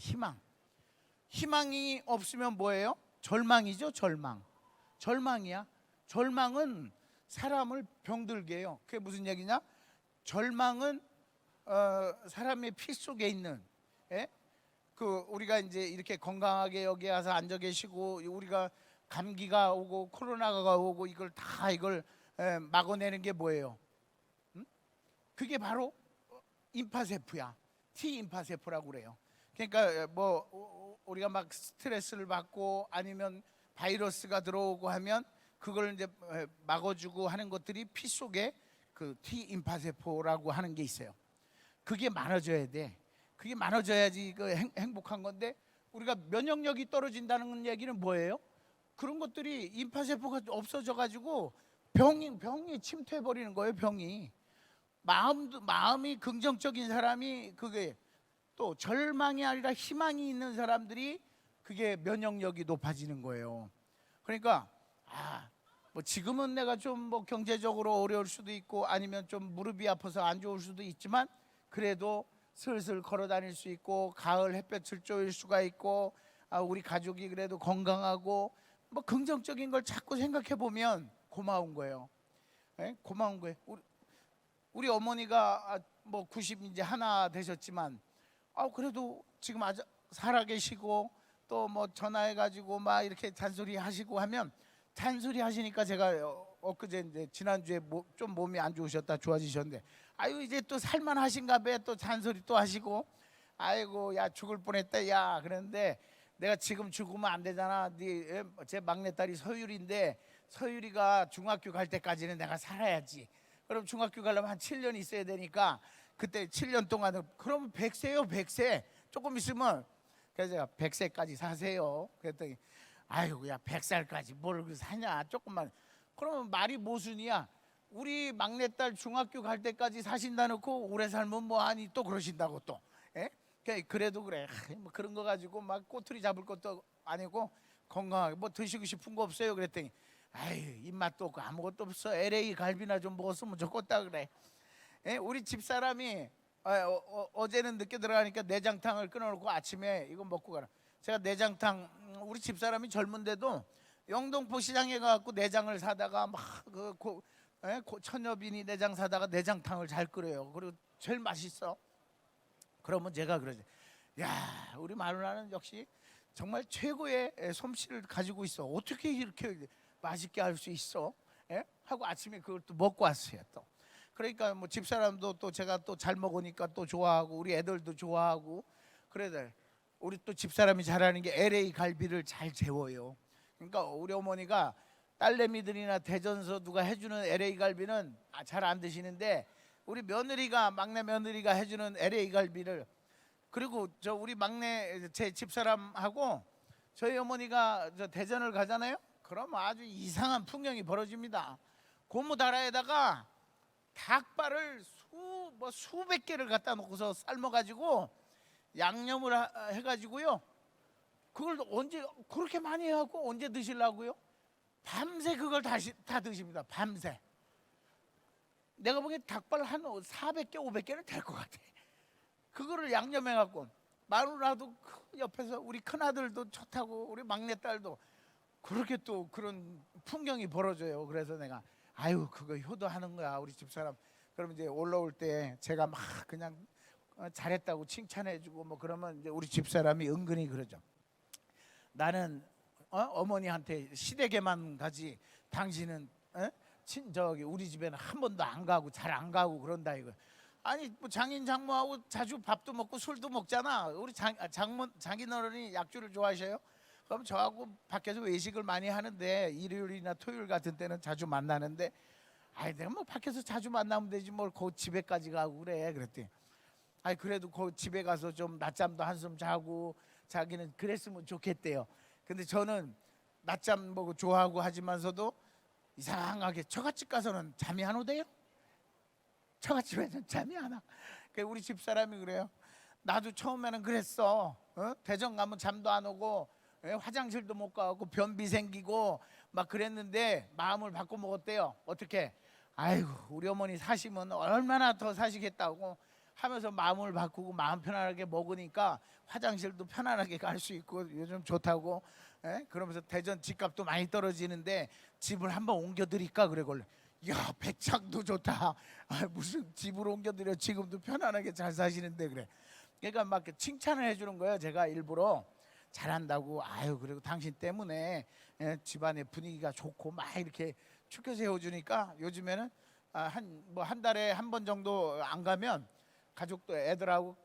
희망이 없으면 뭐예요? 절망이죠. 절망이야. 절망은 사람을 병들게 해요. 그게 무슨 얘기냐? 절망은 사람의 피 속에 있는, 그 우리가 이제 이렇게 건강하게 여기 와서 앉아 계시고 우리가 감기가 오고 코로나가 오고 이걸 막아내는 게 뭐예요? 그게 바로 임파세포야. T 임파세포라고 그래요. 그러니까 뭐 우리가 막 스트레스를 받고 아니면 바이러스가 들어오고 하면 그걸 이제 막아주고 하는 것들이 피 속에 그 T 임파세포라고 하는 게 있어요. 그게 많아져야 돼. 그게 많아져야지 그 행복한 건데, 우리가 면역력이 떨어진다는 얘기는 뭐예요? 그런 것들이 임파세포가 없어져 가지고 병이 침투해 버리는 거예요. 병이. 마음이 긍정적인 사람이, 그게 또 절망이 아니라 희망이 있는 사람들이 그게 면역력이 높아지는 거예요. 그러니까 뭐 지금은 내가 좀 뭐 경제적으로 어려울 수도 있고 아니면 좀 무릎이 아파서 안 좋을 수도 있지만, 그래도 슬슬 걸어 다닐 수 있고 가을 햇볕을 쬐일 수가 있고, 우리 가족이 그래도 건강하고, 뭐 긍정적인 걸 자꾸 생각해 보면 고마운 거예요. 예? 고마운 거예요. 우리 어머니가 뭐 90 이제 하나 되셨지만, 그래도 지금 아주 살아 계시고, 또 뭐 전화해 가지고 막 이렇게 잔소리 하시고 하면, 잔소리 하시니까 제가 엊그제 이제 지난주에 좀 몸이 안 좋으셨다 좋아지셨는데, 아유 이제 또 살만하신가 봐. 또 잔소리 또 하시고, 아이고 야 죽을 뻔했다 야. 그런데 내가 지금 죽으면 안 되잖아. 제 막내딸이 서율인데, 서율이가 중학교 갈 때까지는 내가 살아야지. 그럼 중학교 가려면 한 7년 있어야 되니까, 그때 7년 동안은 그러면 100세요 100세. 조금 있으면. 그래서 제가 100세까지 사세요 그랬더니, 아이고 야 100살까지 뭘 사냐 조금만. 그러면 말이 모순이야. 우리 막내딸 중학교 갈 때까지 사신다 놓고 오래 살면 뭐하니 또 그러신다고 또. 예? 그래도 그래. 뭐 그런 거 가지고 막 꼬투리 잡을 것도 아니고, 건강하게 뭐 드시고 싶은 거 없어요 그랬더니, 아유 입맛도 없고 아무것도 없어. LA 갈비나 좀 먹었으면 좋겠다 그래. 예? 우리 집사람이 어제는 늦게 들어가니까 내장탕을 끊어놓고 아침에 이거 먹고 가라. 제가 내장탕, 우리 집사람이 젊은데도 영등포 시장에 가갖고 내장을 사다가 막그 천여빈이 내장 사다가 내장탕을 잘 끓여요. 그리고 제일 맛있어. 그러면 제가 그러죠. 야 우리 마누라는 역시 정말 최고의 솜씨를 가지고 있어. 어떻게 이렇게 맛있게 할 수 있어? 예? 하고 아침에 그걸 또 먹고 왔어요 또. 그러니까 뭐 집사람도 또 제가 또 잘 먹으니까 또 좋아하고, 우리 애들도 좋아하고. 그래서 우리 또 집사람이 잘하는 게 LA 갈비를 잘 재워요. 그러니까 우리 어머니가 딸내미들이나 대전서 누가 해주는 LA 갈비는 잘 안 드시는데, 우리 며느리가, 막내 며느리가 해주는 LA 갈비를, 그리고 저 우리 막내 제 집사람하고 저희 어머니가 저 대전을 가잖아요. 그럼 아주 이상한 풍경이 벌어집니다. 고무다라에다가 닭발을 수백 개를 갖다 놓고서 삶아가지고 양념을 해가지고요. 그걸 언제 그렇게 많이 해갖고 언제 드시려고요? 밤새 그걸 다 드십니다. 밤새. 내가 보기엔 닭발 한 400개 500개는 될 것 같아. 그거를 양념해갖고, 마누라도 옆에서 우리 큰아들도 좋다고, 우리 막내딸도 그렇게 또 그런 풍경이 벌어져요. 그래서 내가 아유 그거 효도하는 거야 우리 집사람. 그러면 이제 올라올 때 제가 막 그냥 잘했다고 칭찬해주고 뭐 그러면 이제 우리 집사람이 은근히 그러죠. 나는 어머니한테 시댁에만 가지 당신은 저기 우리 집에는 한 번도 안 가고 잘 안 가고 그런다 이거. 아니 뭐 장인 장모하고 자주 밥도 먹고 술도 먹잖아. 우리 장인어른이 약주를 좋아하셔요. 그럼 저하고 밖에서 외식을 많이 하는데, 일요일이나 토요일 같은 때는 자주 만나는데, 아이 내가 뭐 밖에서 자주 만나면 되지 뭘 그 집에까지 가고 그래. 그랬더니 아이 그래도 그 집에 가서 좀 낮잠도 한숨 자고 자기는 그랬으면 좋겠대요. 근데 저는 낮잠 뭐 좋아하고 하지만서도 이상하게 처갓집 가서는 잠이 안 오대요. 처갓집에는 잠이 안 와. 우리 집사람이 그래요. 나도 처음에는 그랬어. 대전 가면 잠도 안 오고 화장실도 못 가고 변비 생기고 막 그랬는데 마음을 바꿔 먹었대요. 어떻게? 아이고 우리 어머니 사시면 얼마나 더 사시겠다고 하면서 마음을 바꾸고 마음 편안하게 먹으니까 화장실도 편안하게 갈 수 있고 요즘 좋다고. 그러면서 대전 집값도 많이 떨어지는데 집을 한번 옮겨드릴까 그래. 걸래. 야 백창도 좋다. 무슨 집을 옮겨드려. 지금도 편안하게 잘 사시는데 그래. 그러니까 막 칭찬을 해주는 거예요. 제가 일부러 잘한다고. 아유 그리고 당신 때문에 집안의 분위기가 좋고 막 이렇게 축켜 세워주니까 요즘에는 한 달에 한 번 정도 안 가면 가족도 애들하고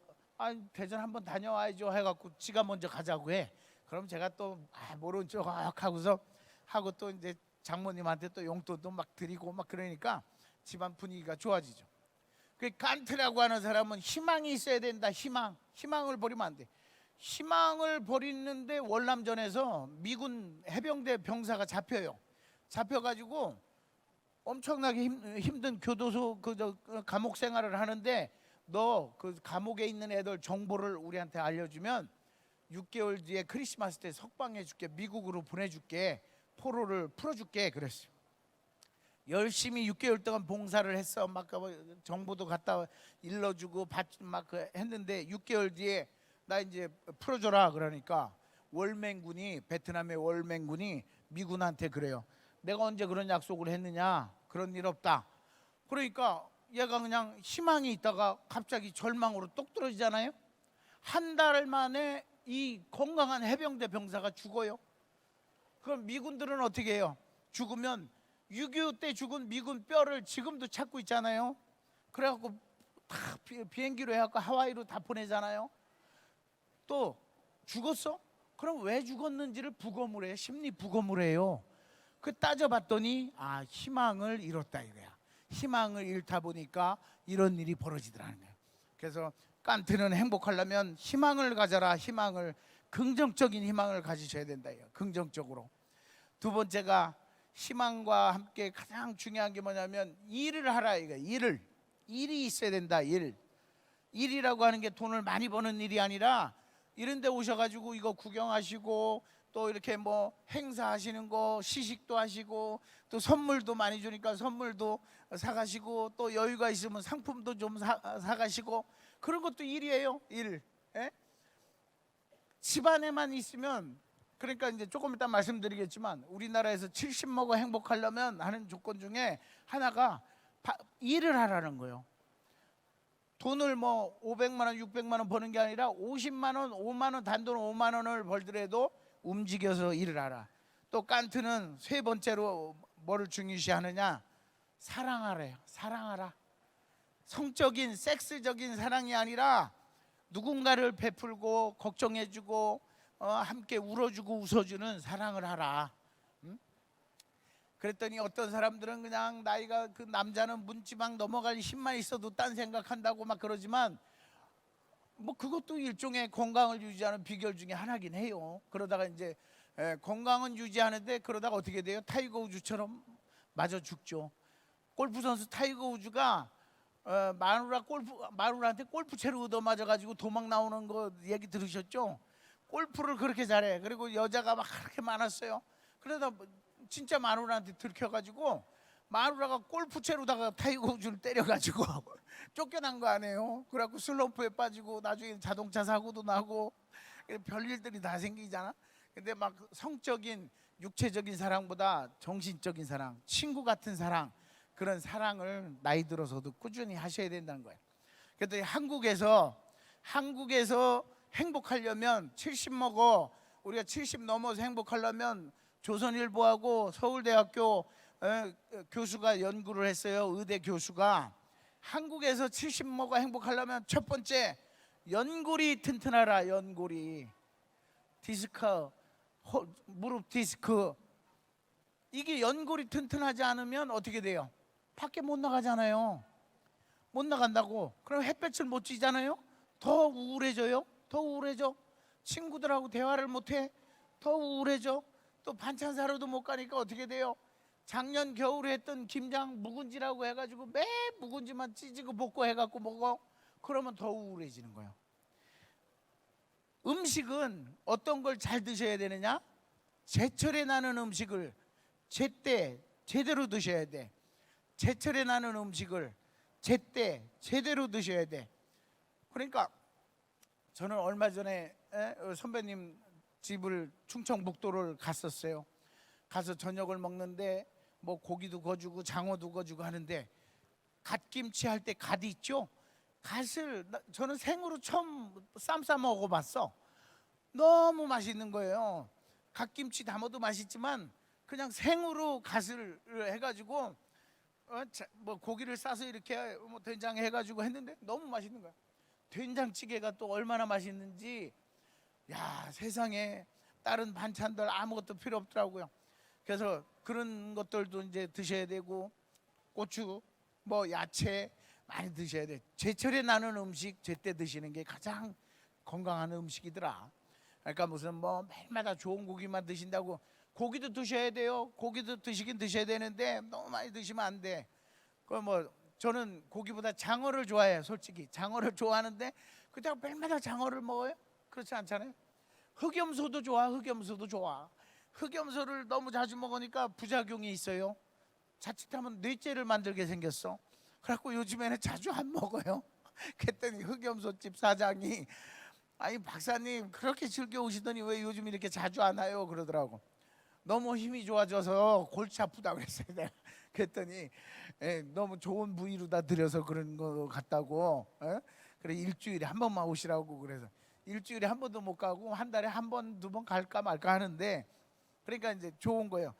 대전 한번 다녀와야죠 해갖고 지가 먼저 가자고 해. 그럼 제가 또 모른 척 하고서 하고 또 이제 장모님한테 또 용돈도 막 드리고 막 그러니까 집안 분위기가 좋아지죠. 그 깐트라고 하는 사람은 희망이 있어야 된다. 희망을 버리면 안 돼. 희망을 버리는데 월남전에서 미군 해병대 병사가 잡혀가지고 엄청나게 힘든 교도소 감옥 생활을 하는데, 너 그 감옥에 있는 애들 정보를 우리한테 알려주면 6개월 뒤에 크리스마스 때 석방해줄게, 미국으로 보내줄게, 포로를 풀어줄게 그랬어요. 열심히 6개월 동안 봉사를 했어. 막 정보도 갖다 일러주고 막 했는데 6개월 뒤에 나 이제 풀어줘라 그러니까 베트남의 월맹군이 미군한테 그래요. 내가 언제 그런 약속을 했느냐? 그런 일 없다. 그러니까 얘가 그냥 희망이 있다가 갑자기 절망으로 똑 떨어지잖아요. 한 달 만에 이 건강한 해병대 병사가 죽어요. 그럼 미군들은 어떻게 해요? 죽으면 6.25 때 죽은 미군 뼈를 지금도 찾고 있잖아요. 그래갖고 다 비행기로 해갖고 하와이로 다 보내잖아요. 또 죽었어? 그럼 왜 죽었는지를 부검을 해요. 심리 부검을 해요. 그 따져봤더니 희망을 잃었다 이거야. 희망을 잃다 보니까 이런 일이 벌어지더라는 거예요. 그래서 깐트는 행복하려면 희망을 가져라. 긍정적인 희망을 가지셔야 된다. 긍정적으로. 두 번째가 희망과 함께 가장 중요한 게 뭐냐면 일을 하라 이거. 일이 있어야 된다. 일이라고 하는 게 돈을 많이 버는 일이 아니라 이런 데 오셔가지고 이거 구경하시고 또 이렇게 뭐 행사하시는 거 시식도 하시고 또 선물도 많이 주니까 선물도 사가시고 또 여유가 있으면 상품도 좀 사가시고 그런 것도 일이에요. 일. 예? 집안에만 있으면, 그러니까 이제 조금 이따 말씀드리겠지만 우리나라에서 70 먹어 행복하려면 하는 조건 중에 하나가 일을 하라는 거예요. 돈을 뭐 500만 원, 600만 원 버는 게 아니라 50만 원, 5만 원, 단돈 5만 원을 벌더라도 움직여서 일을 하라. 또 깐트는 세 번째로 뭐를 중요시하느냐? 사랑하래요. 사랑하라. 성적인 섹스적인 사랑이 아니라 누군가를 베풀고 걱정해주고 함께 울어주고 웃어주는 사랑을 하라. 그랬더니 어떤 사람들은 그냥 나이가 그 남자는 문지방 넘어갈 힘만 있어도 딴 생각한다고 막 그러지만 뭐 그것도 일종의 건강을 유지하는 비결 중에 하나긴 해요. 그러다가 이제 건강은 유지하는데 그러다가 어떻게 돼요? 타이거 우즈처럼 맞아 죽죠. 골프 선수 타이거 우즈가 마누라한테 골프채로 얻어맞아가지고 도망 나오는 거 얘기 들으셨죠? 골프를 그렇게 잘해. 그리고 여자가 막 그렇게 많았어요. 그러다 진짜 마누라한테 들켜가지고 마누라가 골프채로다가 타이거 우즈를 때려가지고 쫓겨난 거 아니에요. 그래갖고 슬럼프에 빠지고 나중에 자동차 사고도 나고 별일들이 다 생기잖아. 근데 막 성적인 육체적인 사랑보다 정신적인 사랑, 친구 같은 사랑, 그런 사랑을 나이 들어서도 꾸준히 하셔야 된다는 거예요. 그랬더니 한국에서 행복하려면 70 먹어, 우리가 70 넘어서 행복하려면 조선일보하고 서울대학교 교수가 연구를 했어요. 의대 교수가 한국에서 70 먹어 행복하려면 첫 번째 연골이 튼튼하라. 연골이 디스크, 무릎 디스크, 이게 연골이 튼튼하지 않으면 어떻게 돼요? 밖에 못 나가잖아요. 못 나간다고. 그럼 햇볕을 못 쬐잖아요. 더 우울해져요. 더 우울해져. 친구들하고 대화를 못해. 더 우울해져. 또 반찬 사러도 못 가니까 어떻게 돼요? 작년 겨울에 했던 김장 묵은지라고 해가지고 매 묵은지만 찢고 볶고 해갖고 먹어. 그러면 더 우울해지는 거예요. 음식은 어떤 걸 잘 드셔야 되느냐? 제철에 나는 음식을 제때 제대로 드셔야 돼. 제철에 나는 음식을 제때 제대로 드셔야 돼. 그러니까 저는 얼마 전에 선배님 집을 충청북도를 갔었어요. 가서 저녁을 먹는데 뭐 고기도 거주고 장어도 거주고 하는데 갓김치 할 때 갓 있죠? 갓을 저는 생으로 처음 쌈 싸 먹어봤어. 너무 맛있는 거예요. 갓김치 담아도 맛있지만 그냥 생으로 갓을 해가지고 뭐 고기를 싸서 이렇게 뭐 된장에 해가지고 했는데 너무 맛있는 거야. 된장찌개가 또 얼마나 맛있는지, 야, 세상에 다른 반찬들 아무것도 필요 없더라고요. 그래서 그런 것들도 이제 드셔야 되고, 고추 뭐 야채 많이 드셔야 돼. 제철에 나는 음식 제때 드시는 게 가장 건강한 음식이더라. 그러니까 무슨 뭐 매일마다 좋은 고기만 드신다고, 고기도 드셔야 돼요. 고기도 드시긴 드셔야 되는데 너무 많이 드시면 안 돼. 그 뭐 저는 고기보다 장어를 좋아해요. 솔직히 장어를 좋아하는데 그렇다고 매일마다 장어를 먹어요? 그렇지 않잖아요. 흑염소도 좋아. 흑염소도 좋아. 흑염소를 너무 자주 먹으니까 부작용이 있어요. 자칫하면 뇌죄를 만들게 생겼어. 그래갖고 요즘에는 자주 안 먹어요. 그랬더니 흑염소집 사장이, 아니 박사님 그렇게 즐겨 오시더니 왜 요즘 이렇게 자주 안 와요? 그러더라고. 너무 힘이 좋아져서 골치 아프다 그랬어요. 내가 그랬더니 너무 좋은 부위로 다 드려서 그런 거 같다고. 그래 일주일에 한 번만 오시라고. 그래서 일주일에 한 번도 못 가고 한 달에 한 번, 두 번 갈까 말까 하는데, 그러니까 이제 좋은 거예요.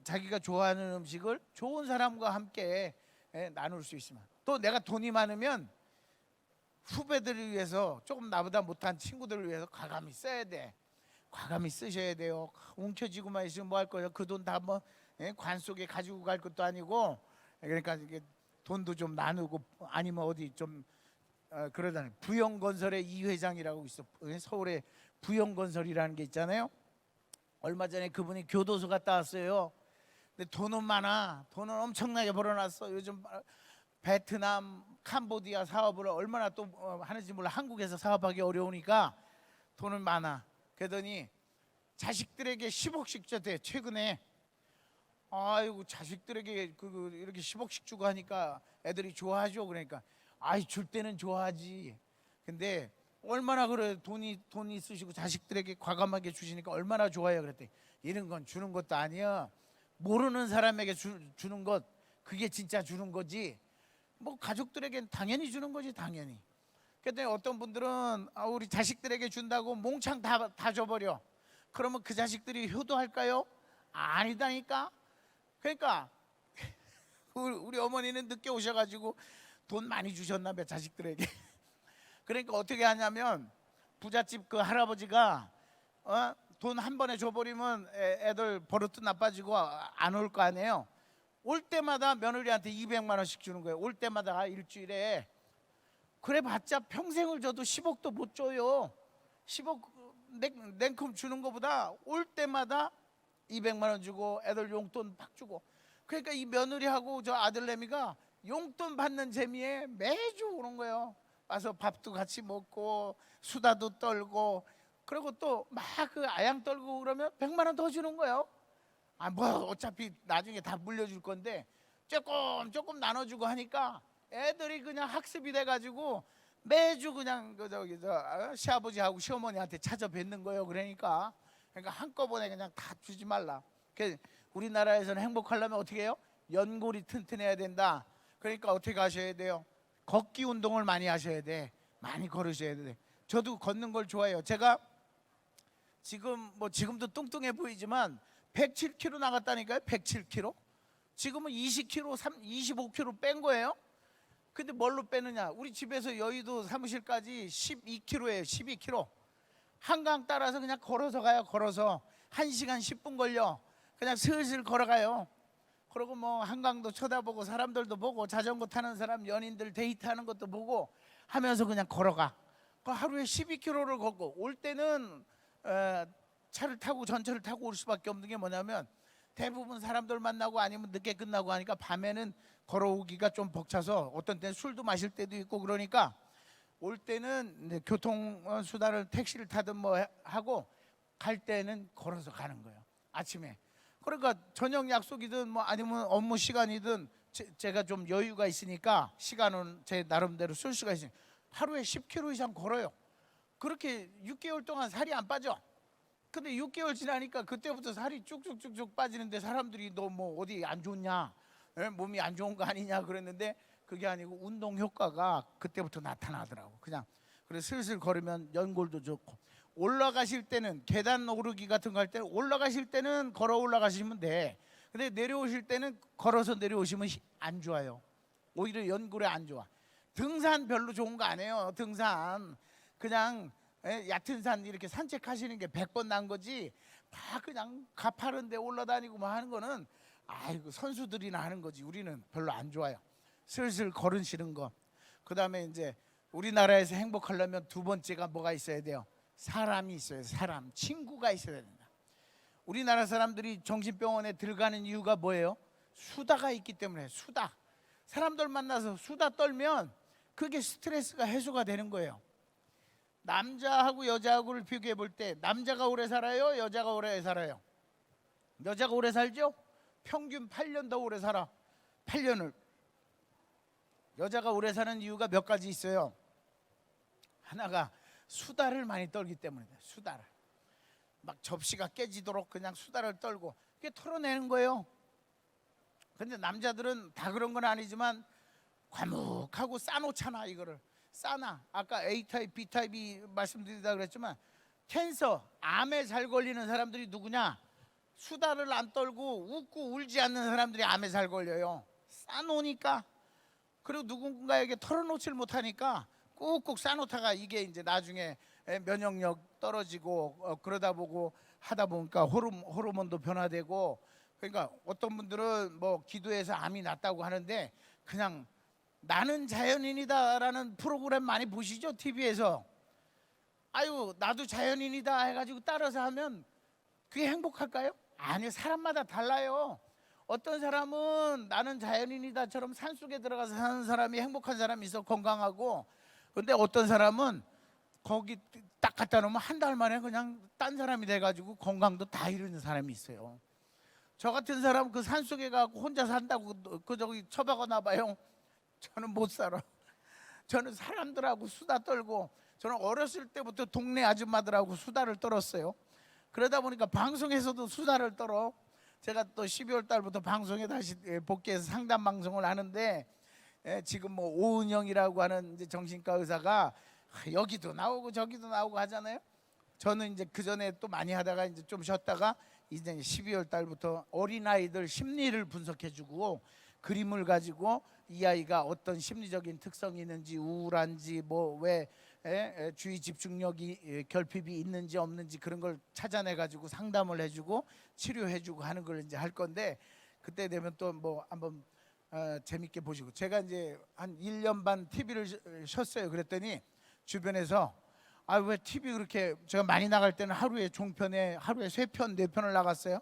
자기가 좋아하는 음식을 좋은 사람과 함께 나눌 수 있으면. 또 내가 돈이 많으면 후배들을 위해서, 조금 나보다 못한 친구들을 위해서 과감히 써야 돼. 과감히 쓰셔야 돼요. 움켜쥐고만 있으면 뭐 할 거예요? 그 돈 다 뭐 관 속에 가지고 갈 것도 아니고. 그러니까 이게 돈도 좀 나누고, 아니면 어디 좀 그러다니. 부영건설의 이 회장이라고 있어. 서울에 부영건설이라는 게 있잖아요. 얼마 전에 그분이 교도소 갔다 왔어요. 근데 돈은 많아. 돈은 엄청나게 벌어놨어. 요즘 베트남, 캄보디아 사업을 얼마나 또 하는지 몰라. 한국에서 사업하기 어려우니까 돈은 많아. 그러더니 자식들에게 10억씩 줬대 최근에. 아이고 자식들에게 이렇게 10억씩 주고 하니까 애들이 좋아하죠. 그러니까 아이 줄 때는 좋아하지. 근데 얼마나 그래, 돈이 있으시고 자식들에게 과감하게 주시니까 얼마나 좋아요. 그랬더니 이런 건 주는 것도 아니야. 모르는 사람에게 주는 것, 그게 진짜 주는 거지. 뭐 가족들에겐 당연히 주는 거지, 당연히. 그랬더니 어떤 분들은 우리 자식들에게 준다고 몽창 다 줘버려. 그러면 그 자식들이 효도할까요? 아니다니까. 그러니까 우리 어머니는 늦게 오셔가지고 돈 많이 주셨나 봐, 자식들에게. 그러니까 어떻게 하냐면 부잣집 그 할아버지가 돈 한 번에 줘버리면 애들 버릇도 나빠지고 안 올 거 아니에요. 올 때마다 며느리한테 200만 원씩 주는 거예요. 올 때마다 일주일에. 그래 봤자 평생을 줘도 10억도 못 줘요. 10억 냉큼 주는 것보다 올 때마다 200만 원 주고 애들 용돈 팍 주고. 그러니까 이 며느리하고 저 아들내미가 용돈 받는 재미에 매주 오는 거예요. 와서 밥도 같이 먹고 수다도 떨고, 그리고 또 막 그 아양 떨고 그러면 100만 원 더 주는 거예요. 뭐 어차피 나중에 다 물려줄 건데 조금 나눠주고 하니까 애들이 그냥 학습이 돼가지고 매주 그냥 시아버지하고 시어머니한테 찾아뵙는 거예요. 그러니까 한꺼번에 그냥 다 주지 말라. 우리나라에서는 행복하려면 어떻게 해요? 연골이 튼튼해야 된다. 그러니까 어떻게 하셔야 돼요? 걷기 운동을 많이 하셔야 돼. 많이 걸으셔야 돼. 저도 걷는 걸 좋아해요. 제가 지금도 뚱뚱해 보이지만 107kg 나갔다니까요. 107kg. 지금은 20kg, 25kg 뺀 거예요. 근데 뭘로 빼느냐? 우리 집에서 여의도 사무실까지 12kg예요. 12kg. 한강 따라서 그냥 걸어서 가요. 걸어서 1시간 10분 걸려. 그냥 슬슬 걸어가요. 그리고 뭐 한강도 쳐다보고 사람들도 보고 자전거 타는 사람, 연인들 데이트하는 것도 보고 하면서 그냥 걸어가. 하루에 12km를 걷고, 올 때는 차를 타고 전철을 타고 올 수밖에 없는 게 뭐냐면 대부분 사람들 만나고 아니면 늦게 끝나고 하니까 밤에는 걸어오기가 좀 벅차서 어떤 때는 술도 마실 때도 있고, 그러니까 올 때는 교통수단을 택시를 타든 뭐 하고, 갈 때는 걸어서 가는 거예요. 아침에. 그러니까 저녁 약속이든 뭐 아니면 업무 시간이든 제가 좀 여유가 있으니까 시간은 제 나름대로 쓸 수가 있으니까 하루에 10km 이상 걸어요. 그렇게 6개월 동안 살이 안 빠져. 근데 6개월 지나니까 그때부터 살이 쭉쭉쭉쭉 빠지는데 사람들이 너 뭐 어디 안 좋냐, 몸이 안 좋은 거 아니냐 그랬는데 그게 아니고 운동 효과가 그때부터 나타나더라고. 그냥 그래서 슬슬 걸으면 연골도 좋고, 올라가실 때는 계단 오르기 같은 거 할 때는 올라가실 때는 걸어 올라가시면 돼. 근데 내려오실 때는 걸어서 내려오시면 안 좋아요. 오히려 연골에 안 좋아. 등산 별로 좋은 거 아니에요. 등산 그냥 얕은 산 이렇게 산책하시는 게 100번 난 거지, 다 그냥 가파른 데 올라다니고 뭐 하는 거는 아이고 선수들이나 하는 거지. 우리는 별로 안 좋아요. 슬슬 걸으시는 거. 그다음에 이제 우리나라에서 행복하려면 두 번째가 뭐가 있어야 돼요? 사람이 있어요. 사람, 친구가 있어야 된다. 우리나라 사람들이 정신병원에 들어가는 이유가 뭐예요? 수다가 있기 때문에. 수다. 사람들 만나서 수다 떨면 그게 스트레스가 해소가 되는 거예요. 남자하고 여자하고를 비교해 볼 때 남자가 오래 살아요? 여자가 오래 살아요? 여자가 오래 살죠? 평균 8년 더 오래 살아. 8년을. 여자가 오래 사는 이유가 몇 가지 있어요. 하나가 수다를 많이 떨기 때문이다. 수다를. 막 접시가 깨지도록 그냥 수다를 떨고 그게 털어내는 거예요. 근데 남자들은 다 그런 건 아니지만 과묵하고 싸놓잖아. 이거를 싸나. 아까 A타입, B타입이 말씀드리다 그랬지만 캔서, 암에 잘 걸리는 사람들이 누구냐? 수다를 안 떨고 웃고 울지 않는 사람들이 암에 잘 걸려요. 싸놓으니까. 그리고 누군가에게 털어놓질 못하니까 꾹꾹 싸놓다가 이게 이제 나중에 면역력 떨어지고 그러다 보고 하다 보니까 호르몬도 변화되고. 그러니까 어떤 분들은 뭐 기도해서 암이 낫다고 하는데 그냥 나는 자연인이다라는 프로그램 많이 보시죠? TV에서. 아유 나도 자연인이다 해가지고 따라서 하면 그게 행복할까요? 아니요. 사람마다 달라요. 어떤 사람은 나는 자연인이다처럼 산속에 들어가서 사는 사람이 행복한 사람이 있어. 건강하고. 근데 어떤 사람은 거기 딱 갖다 놓으면 한 달 만에 그냥 딴 사람이 돼가지고 건강도 다 잃는 사람이 있어요. 저 같은 사람 그 산속에 가고 혼자 산다고 그 저기 처박아나 봐요. 저는 못 살아. 저는 사람들하고 수다 떨고, 저는 어렸을 때부터 동네 아줌마들하고 수다를 떨었어요. 그러다 보니까 방송에서도 수다를 떨어. 제가 또 12월 달부터 방송에 다시 복귀해서 상담 방송을 하는데, 지금 뭐 오은영이라고 하는 이제 정신과 의사가 여기도 나오고 저기도 나오고 하잖아요. 저는 이제 그 전에 또 많이 하다가 이제 좀 쉬었다가 이제 12월 달부터 어린아이들 심리를 분석해주고 그림을 가지고 이 아이가 어떤 심리적인 특성이 있는지, 우울한지, 뭐 왜 주의 집중력이 결핍이 있는지 없는지 그런 걸 찾아내 가지고 상담을 해주고 치료해주고 하는 걸 이제 할 건데, 그때 되면 또 뭐 한번 재밌게 보시고. 제가 이제 한 1년 반 TV를 쉬었어요. 그랬더니 주변에서 아 왜 TV 그렇게, 제가 많이 나갈 때는 하루에 종편에 하루에 3편 4편을 나갔어요.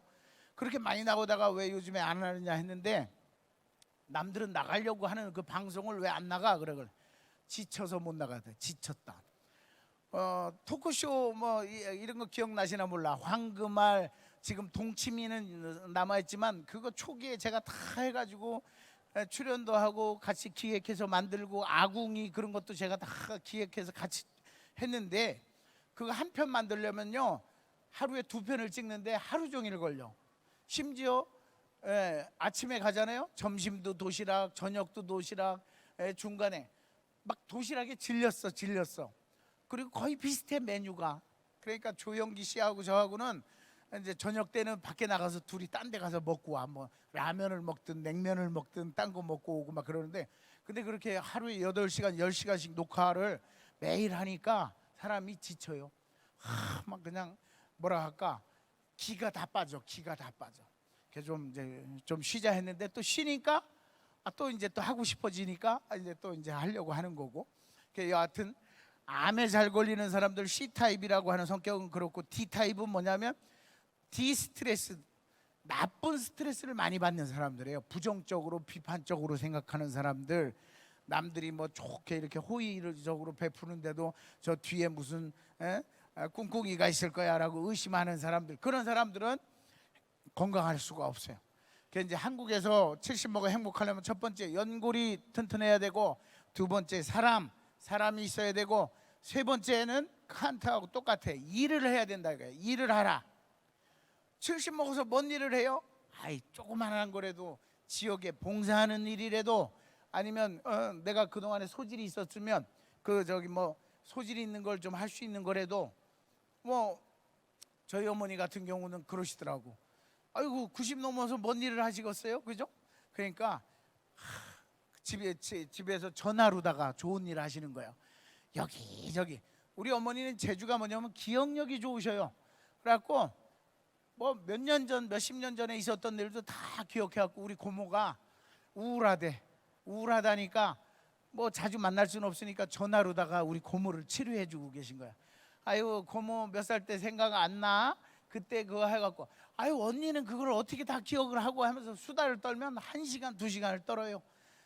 그렇게 많이 나오다가 왜 요즘에 안 하느냐 했는데, 남들은 나가려고 하는 그 방송을 왜 안 나가? 그래. 지쳐서 못 나가대. 지쳤다. 토크쇼 뭐 이런 거 기억나시나 몰라. 황금알, 지금 동치미는 남아있지만 그거 초기에 제가 다 해가지고 출연도 하고 같이 기획해서 만들고, 아궁이 그런 것도 제가 다 기획해서 같이 했는데, 그거 한 편 만들려면요 하루에 2편을 찍는데 하루 종일 걸려. 심지어 아침에 가잖아요. 점심도 도시락, 저녁도 도시락, 중간에 막 도시락에 질렸어. 그리고 거의 비슷해 메뉴가. 그러니까 조영기 씨하고 저하고는 이제 저녁 때는 밖에 나가서 둘이 딴 데 가서 먹고 와. 뭐 라면을 먹든 냉면을 먹든 딴 거 먹고 오고 막 그러는데, 근데 그렇게 하루에 8시간 10시간씩 녹화를 매일 하니까 사람이 지쳐요. 막 그냥 뭐라 할까, 기가 다 빠져. 그래서 좀 이제 좀 쉬자 했는데, 또 쉬니까 또 이제 또 하고 싶어지니까 이제 또 이제 하려고 하는 거고. 여하튼 암에 잘 걸리는 사람들 C타입이라고 하는 성격은 그렇고, D타입은 뭐냐면 디스트레스, 나쁜 스트레스를 많이 받는 사람들이에요. 부정적으로 비판적으로 생각하는 사람들. 남들이 뭐 좋게 이렇게 호의적으로 베푸는데도 저 뒤에 무슨 꿍꿍이가 있을 거야 라고 의심하는 사람들. 그런 사람들은 건강할 수가 없어요. 그래서 이제 한국에서 70 먹어 행복하려면 첫 번째 연골이 튼튼해야 되고, 두 번째 사람이 있어야 되고, 세 번째는 칸트하고 똑같아. 일을 해야 된다 이거예요. 일을 하라. 70 먹어서 뭔 일을 해요? 아이 조그만한 거라도, 지역에 봉사하는 일이라도, 아니면 내가 그동안에 소질이 있었으면 그 저기 뭐 소질이 있는 걸 좀 할 수 있는 거라도, 뭐 저희 어머니 같은 경우는 그러시더라고. 아이고 90 넘어서 뭔 일을 하시겠어요? 그죠? 그러니까 집에서 전화로다가 좋은 일 하시는 거예요. 여기저기. 우리 어머니는 재주가 뭐냐면 기억력이 좋으셔요. 그래갖고 뭐 몇 년 전, 몇십 년 전에 있었던 일도 다 기억해갖고, 우리 고모가 우울하대. 우울하다니까 뭐 자주 만날 수는 없으니까 전화로다가 우리 고모를 치료해주고 계신 거야. 아유 고모 몇 살 때 생각 안 나? 그때 그거 해갖고 아유 언니는 그걸 어떻게 다 기억을 하고 하면서 수다를 떨면 1시간 2시간을 떨어요.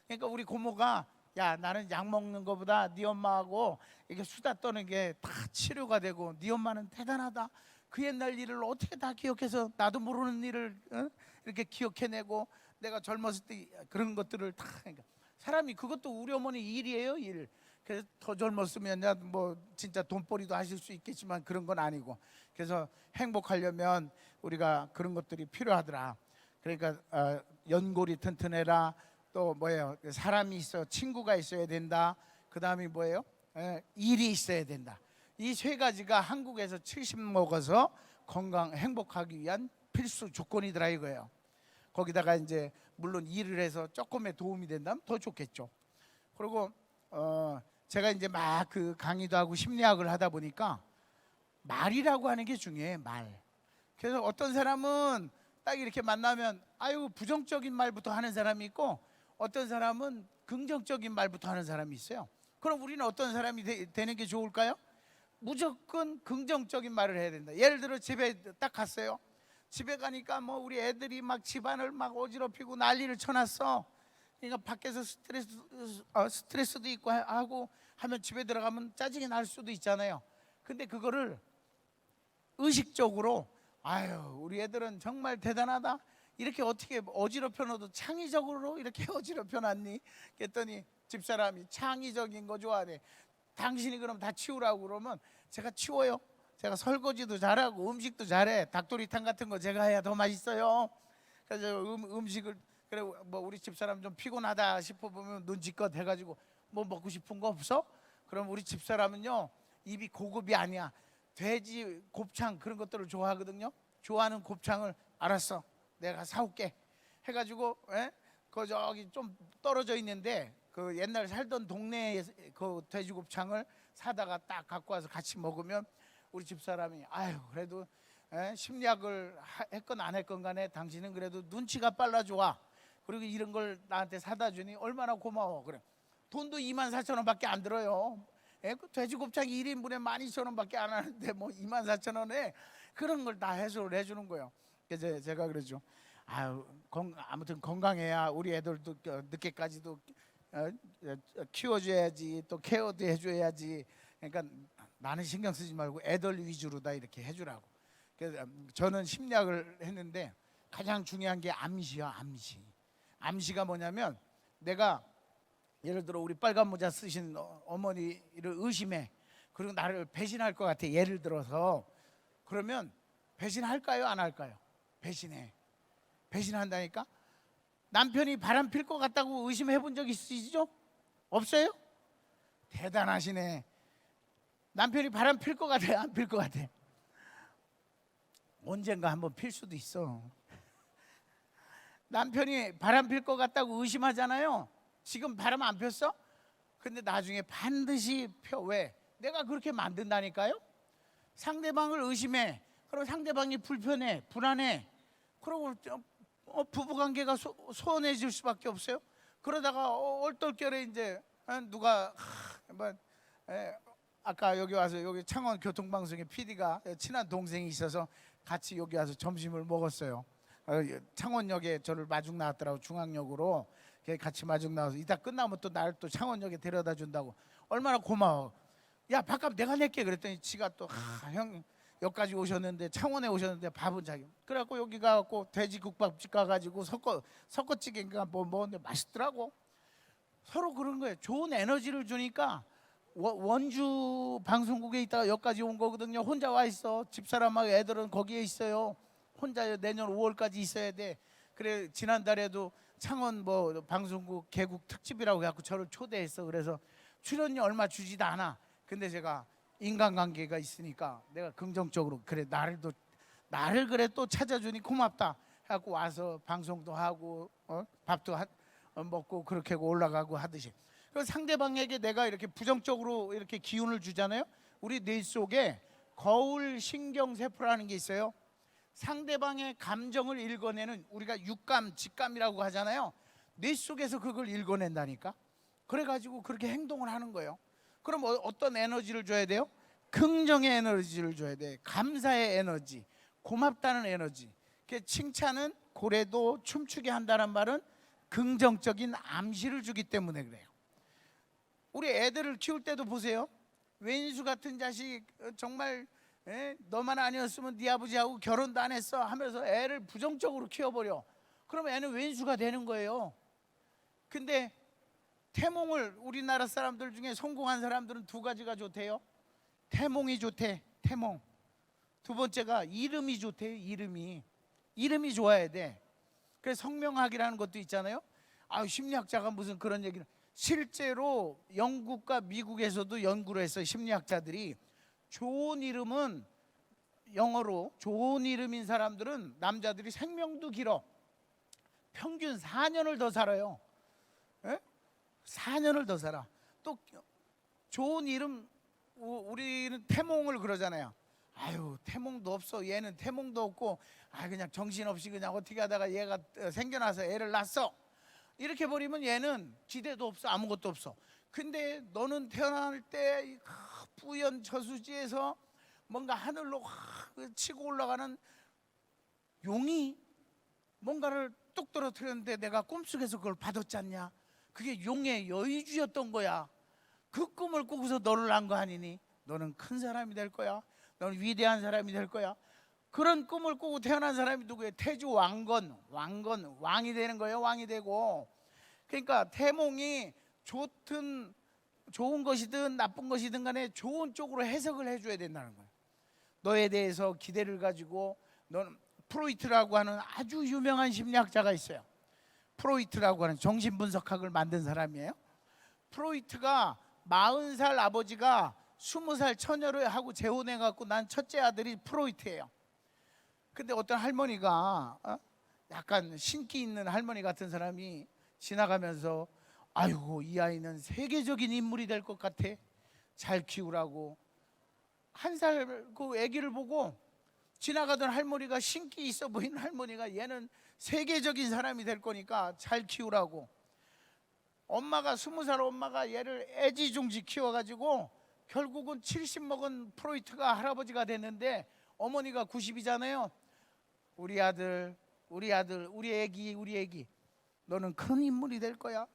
그러니까 우리 고모가 야 나는 약 먹는 거보다 네 엄마하고 이렇게 수다 떠는 게 다 치료가 되고 네 엄마는 대단하다. 그 옛날 일을 어떻게 다 기억해서 나도 모르는 일을 이렇게 기억해내고 내가 젊었을 때 그런 것들을 다 그러니까 사람이 그것도 우리 어머니 일이에요 일. 그래서 더 젊었으면 뭐 진짜 돈벌이도 하실 수 있겠지만 그런 건 아니고 그래서 행복하려면 우리가 그런 것들이 필요하더라. 그러니까 연골이 튼튼해라. 또 뭐예요? 사람이 있어 친구가 있어야 된다. 그 다음이 뭐예요? 일이 있어야 된다. 이 세 가지가 한국에서 70 먹어서 건강 행복하기 위한 필수 조건이더라 이거예요. 거기다가 이제 물론 일을 해서 조금의 도움이 된다면 더 좋겠죠. 그리고 제가 이제 막 그 강의도 하고 심리학을 하다 보니까 말이라고 하는 게 중요해. 말. 그래서 어떤 사람은 딱 이렇게 만나면 아유 부정적인 말부터 하는 사람이 있고 어떤 사람은 긍정적인 말부터 하는 사람이 있어요. 그럼 우리는 어떤 사람이 되는 게 좋을까요? 무조건 긍정적인 말을 해야 된다. 예를 들어 집에 딱 갔어요. 집에 가니까 뭐 우리 애들이 막 집안을 막 어지럽히고 난리를 쳐놨어. 그러니까 밖에서 스트레스도 있고 하고 하면 집에 들어가면 짜증이 날 수도 있잖아요. 근데 그거를 의식적으로 아유 우리 애들은 정말 대단하다. 이렇게 어떻게 어지럽혀 놔도 창의적으로 이렇게 어지럽혀 놨니? 그랬더니 집사람이 창의적인 거 좋아하네. 당신이 그럼 다 치우라고 그러면 제가 치워요. 제가 설거지도 잘하고 음식도 잘해. 닭도리탕 같은 거 제가 해야 더 맛있어요. 그래서 음식을 그래 뭐 우리 집사람 좀 피곤하다 싶어 보면 눈치껏 해가지고 뭐 먹고 싶은 거 없어? 그럼 우리 집사람은요 입이 고급이 아니야. 돼지 곱창 그런 것들을 좋아하거든요. 좋아하는 곱창을 알았어. 내가 사올게 해가지고 그 저기 좀 떨어져 있는데 그 옛날 살던 동네에 그 돼지곱창을 사다가 딱 갖고 와서 같이 먹으면 우리 집사람이 아유 그래도 심리학을 했건 안 했건 간에 당신은 그래도 눈치가 빨라 좋아. 그리고 이런 걸 나한테 사다 주니 얼마나 고마워. 그래 돈도 24,000원밖에 안 들어요. 그 돼지곱창 1인분에 12,000원밖에 안 하는데 뭐 24,000원에 그런 걸 다 해소를 해주는 거예요. 그래서 제가 그러죠. 아유 아무튼 건강해야 우리 애들도 늦게까지도 키워줘야지 또 케어도 해줘야지. 그러니까 나는 신경 쓰지 말고 애들 위주로 다 이렇게 해주라고. 그래서 저는 심리학을 했는데 가장 중요한 게 암시야. 암시가 뭐냐면 내가 예를 들어 우리 빨간 모자 쓰신 어머니를 의심해. 그리고 나를 배신할 것 같아. 예를 들어서 그러면 배신할까요? 안 할까요? 배신한다니까. 남편이 바람 필 것 같다고 의심해 본 적 있으시죠? 없어요? 대단하시네. 남편이 바람 필 것 같아? 안 필 것 같아? 언젠가 한번 필 수도 있어. 남편이 바람 필 것 같다고 의심하잖아요. 지금 바람 안 폈어? 근데 나중에 반드시 펴. 왜? 내가 그렇게 만든다니까요. 상대방을 의심해. 그럼 상대방이 불편해, 불안해. 그러고 부부관계가 소원해질 수밖에 없어요. 그러다가 얼떨결에 이제 누가 아까 여기 와서 여기 창원 교통방송의 PD가 친한 동생이 있어서 같이 여기 와서 점심을 먹었어요. 창원역에 저를 마중 나왔더라고. 중앙역으로 같이 마중 나와서 이따 끝나면 또 나를 또 창원역에 데려다 준다고. 얼마나 고마워. 야 밥값 내가 낼게 그랬더니 지가 또 형 여기까지 오셨는데 창원에 오셨는데 밥은 자기. 그래갖고 여기 가갖고 돼지국밥집 가가지고 섞어찌개인가 뭐 먹었는데 맛있더라고. 서로 그런 거예요. 좋은 에너지를 주니까. 원주 방송국에 있다가 여기까지 온 거거든요. 혼자 와 있어. 집사람하고 애들은 거기에 있어요. 혼자 내년 5월까지 있어야 돼. 그래 지난달에도 창원 뭐 방송국 개국 특집이라고 해갖고 저를 초대했어. 그래서 출연료 얼마 주지도 않아. 근데 제가 인간관계가 있으니까 내가 긍정적으로 그래 나를 그래 또 찾아주니 고맙다 해갖고 와서 방송도 하고 밥도 먹고 그렇게 올라가고 하듯이. 그래서 상대방에게 내가 이렇게 부정적으로 이렇게 기운을 주잖아요. 우리 뇌 속에 거울 신경세포라는 게 있어요. 상대방의 감정을 읽어내는 우리가 육감, 직감이라고 하잖아요. 뇌 속에서 그걸 읽어낸다니까. 그래가지고 그렇게 행동을 하는 거예요. 그럼 어떤 에너지를 줘야 돼요? 긍정의 에너지를 줘야 돼. 감사의 에너지, 고맙다는 에너지. 칭찬은 고래도 춤추게 한다는 말은 긍정적인 암시를 주기 때문에 그래요. 우리 애들을 키울 때도 보세요. 왼수 같은 자식, 정말 너만 아니었으면 네 아버지하고 결혼도 안 했어 하면서 애를 부정적으로 키워버려. 그럼 애는 왼수가 되는 거예요. 근데 태몽을, 우리나라 사람들 중에 성공한 사람들은 두 가지가 좋대요. 태몽이 좋대. 태몽. 두 번째가 이름이 좋대요. 이름이 좋아야 돼. 그래서 성명학이라는 것도 있잖아요. 심리학자가 무슨 그런 얘기를. 실제로 영국과 미국에서도 연구를 해서 심리학자들이 좋은 이름은, 영어로 좋은 이름인 사람들은 남자들이 생명도 길어. 평균 4년을 더 살아요. 4년을 더 살아. 또 좋은 이름, 우리는 태몽을 그러잖아요. 태몽도 없어. 얘는 태몽도 없고 그냥 정신없이 그냥 어떻게 하다가 얘가 생겨나서 애를 낳았어. 이렇게 버리면 얘는 기대도 없어. 아무것도 없어. 근데 너는 태어날 때 뿌연 저수지에서 뭔가 하늘로 치고 올라가는 용이 뭔가를 뚝 떨어뜨렸는데 내가 꿈속에서 그걸 받았지 않냐. 그게 용의 여의주였던 거야. 그 꿈을 꾸고서 너를 낳은 거 아니니? 너는 큰 사람이 될 거야. 너는 위대한 사람이 될 거야. 그런 꿈을 꾸고 태어난 사람이 누구예요? 태주 왕건, 왕이 되는 거예요. 왕이 되고. 그러니까 태몽이 좋은 것이든 나쁜 것이든 간에 좋은 쪽으로 해석을 해줘야 된다는 거예요. 너에 대해서 기대를 가지고. 너는, 프로이트라고 하는 아주 유명한 심리학자가 있어요. 프로이트라고 하는 정신분석학을 만든 사람이에요. 프로이트가 40살 아버지가 20살 처녀를 하고 재혼해갖고 난 첫째 아들이 프로이트예요. 근데 어떤 할머니가, 약간 신기 있는 할머니 같은 사람이 지나가면서 아이고 이 아이는 세계적인 인물이 될 것 같아. 잘 키우라고. 한 살 그 아기를 보고 지나가던 할머니가, 신기 있어 보이는 할머니가, 얘는 세계적인 사람이 될 거니까 잘 키우라고. 엄마가 20살 엄마가 얘를 애지중지 키워가지고 결국은 70 먹은 프로이트가 할아버지가 됐는데 어머니가 90이잖아요. 우리 아들, 우리 애기, 너는 큰 인물이 될 거야.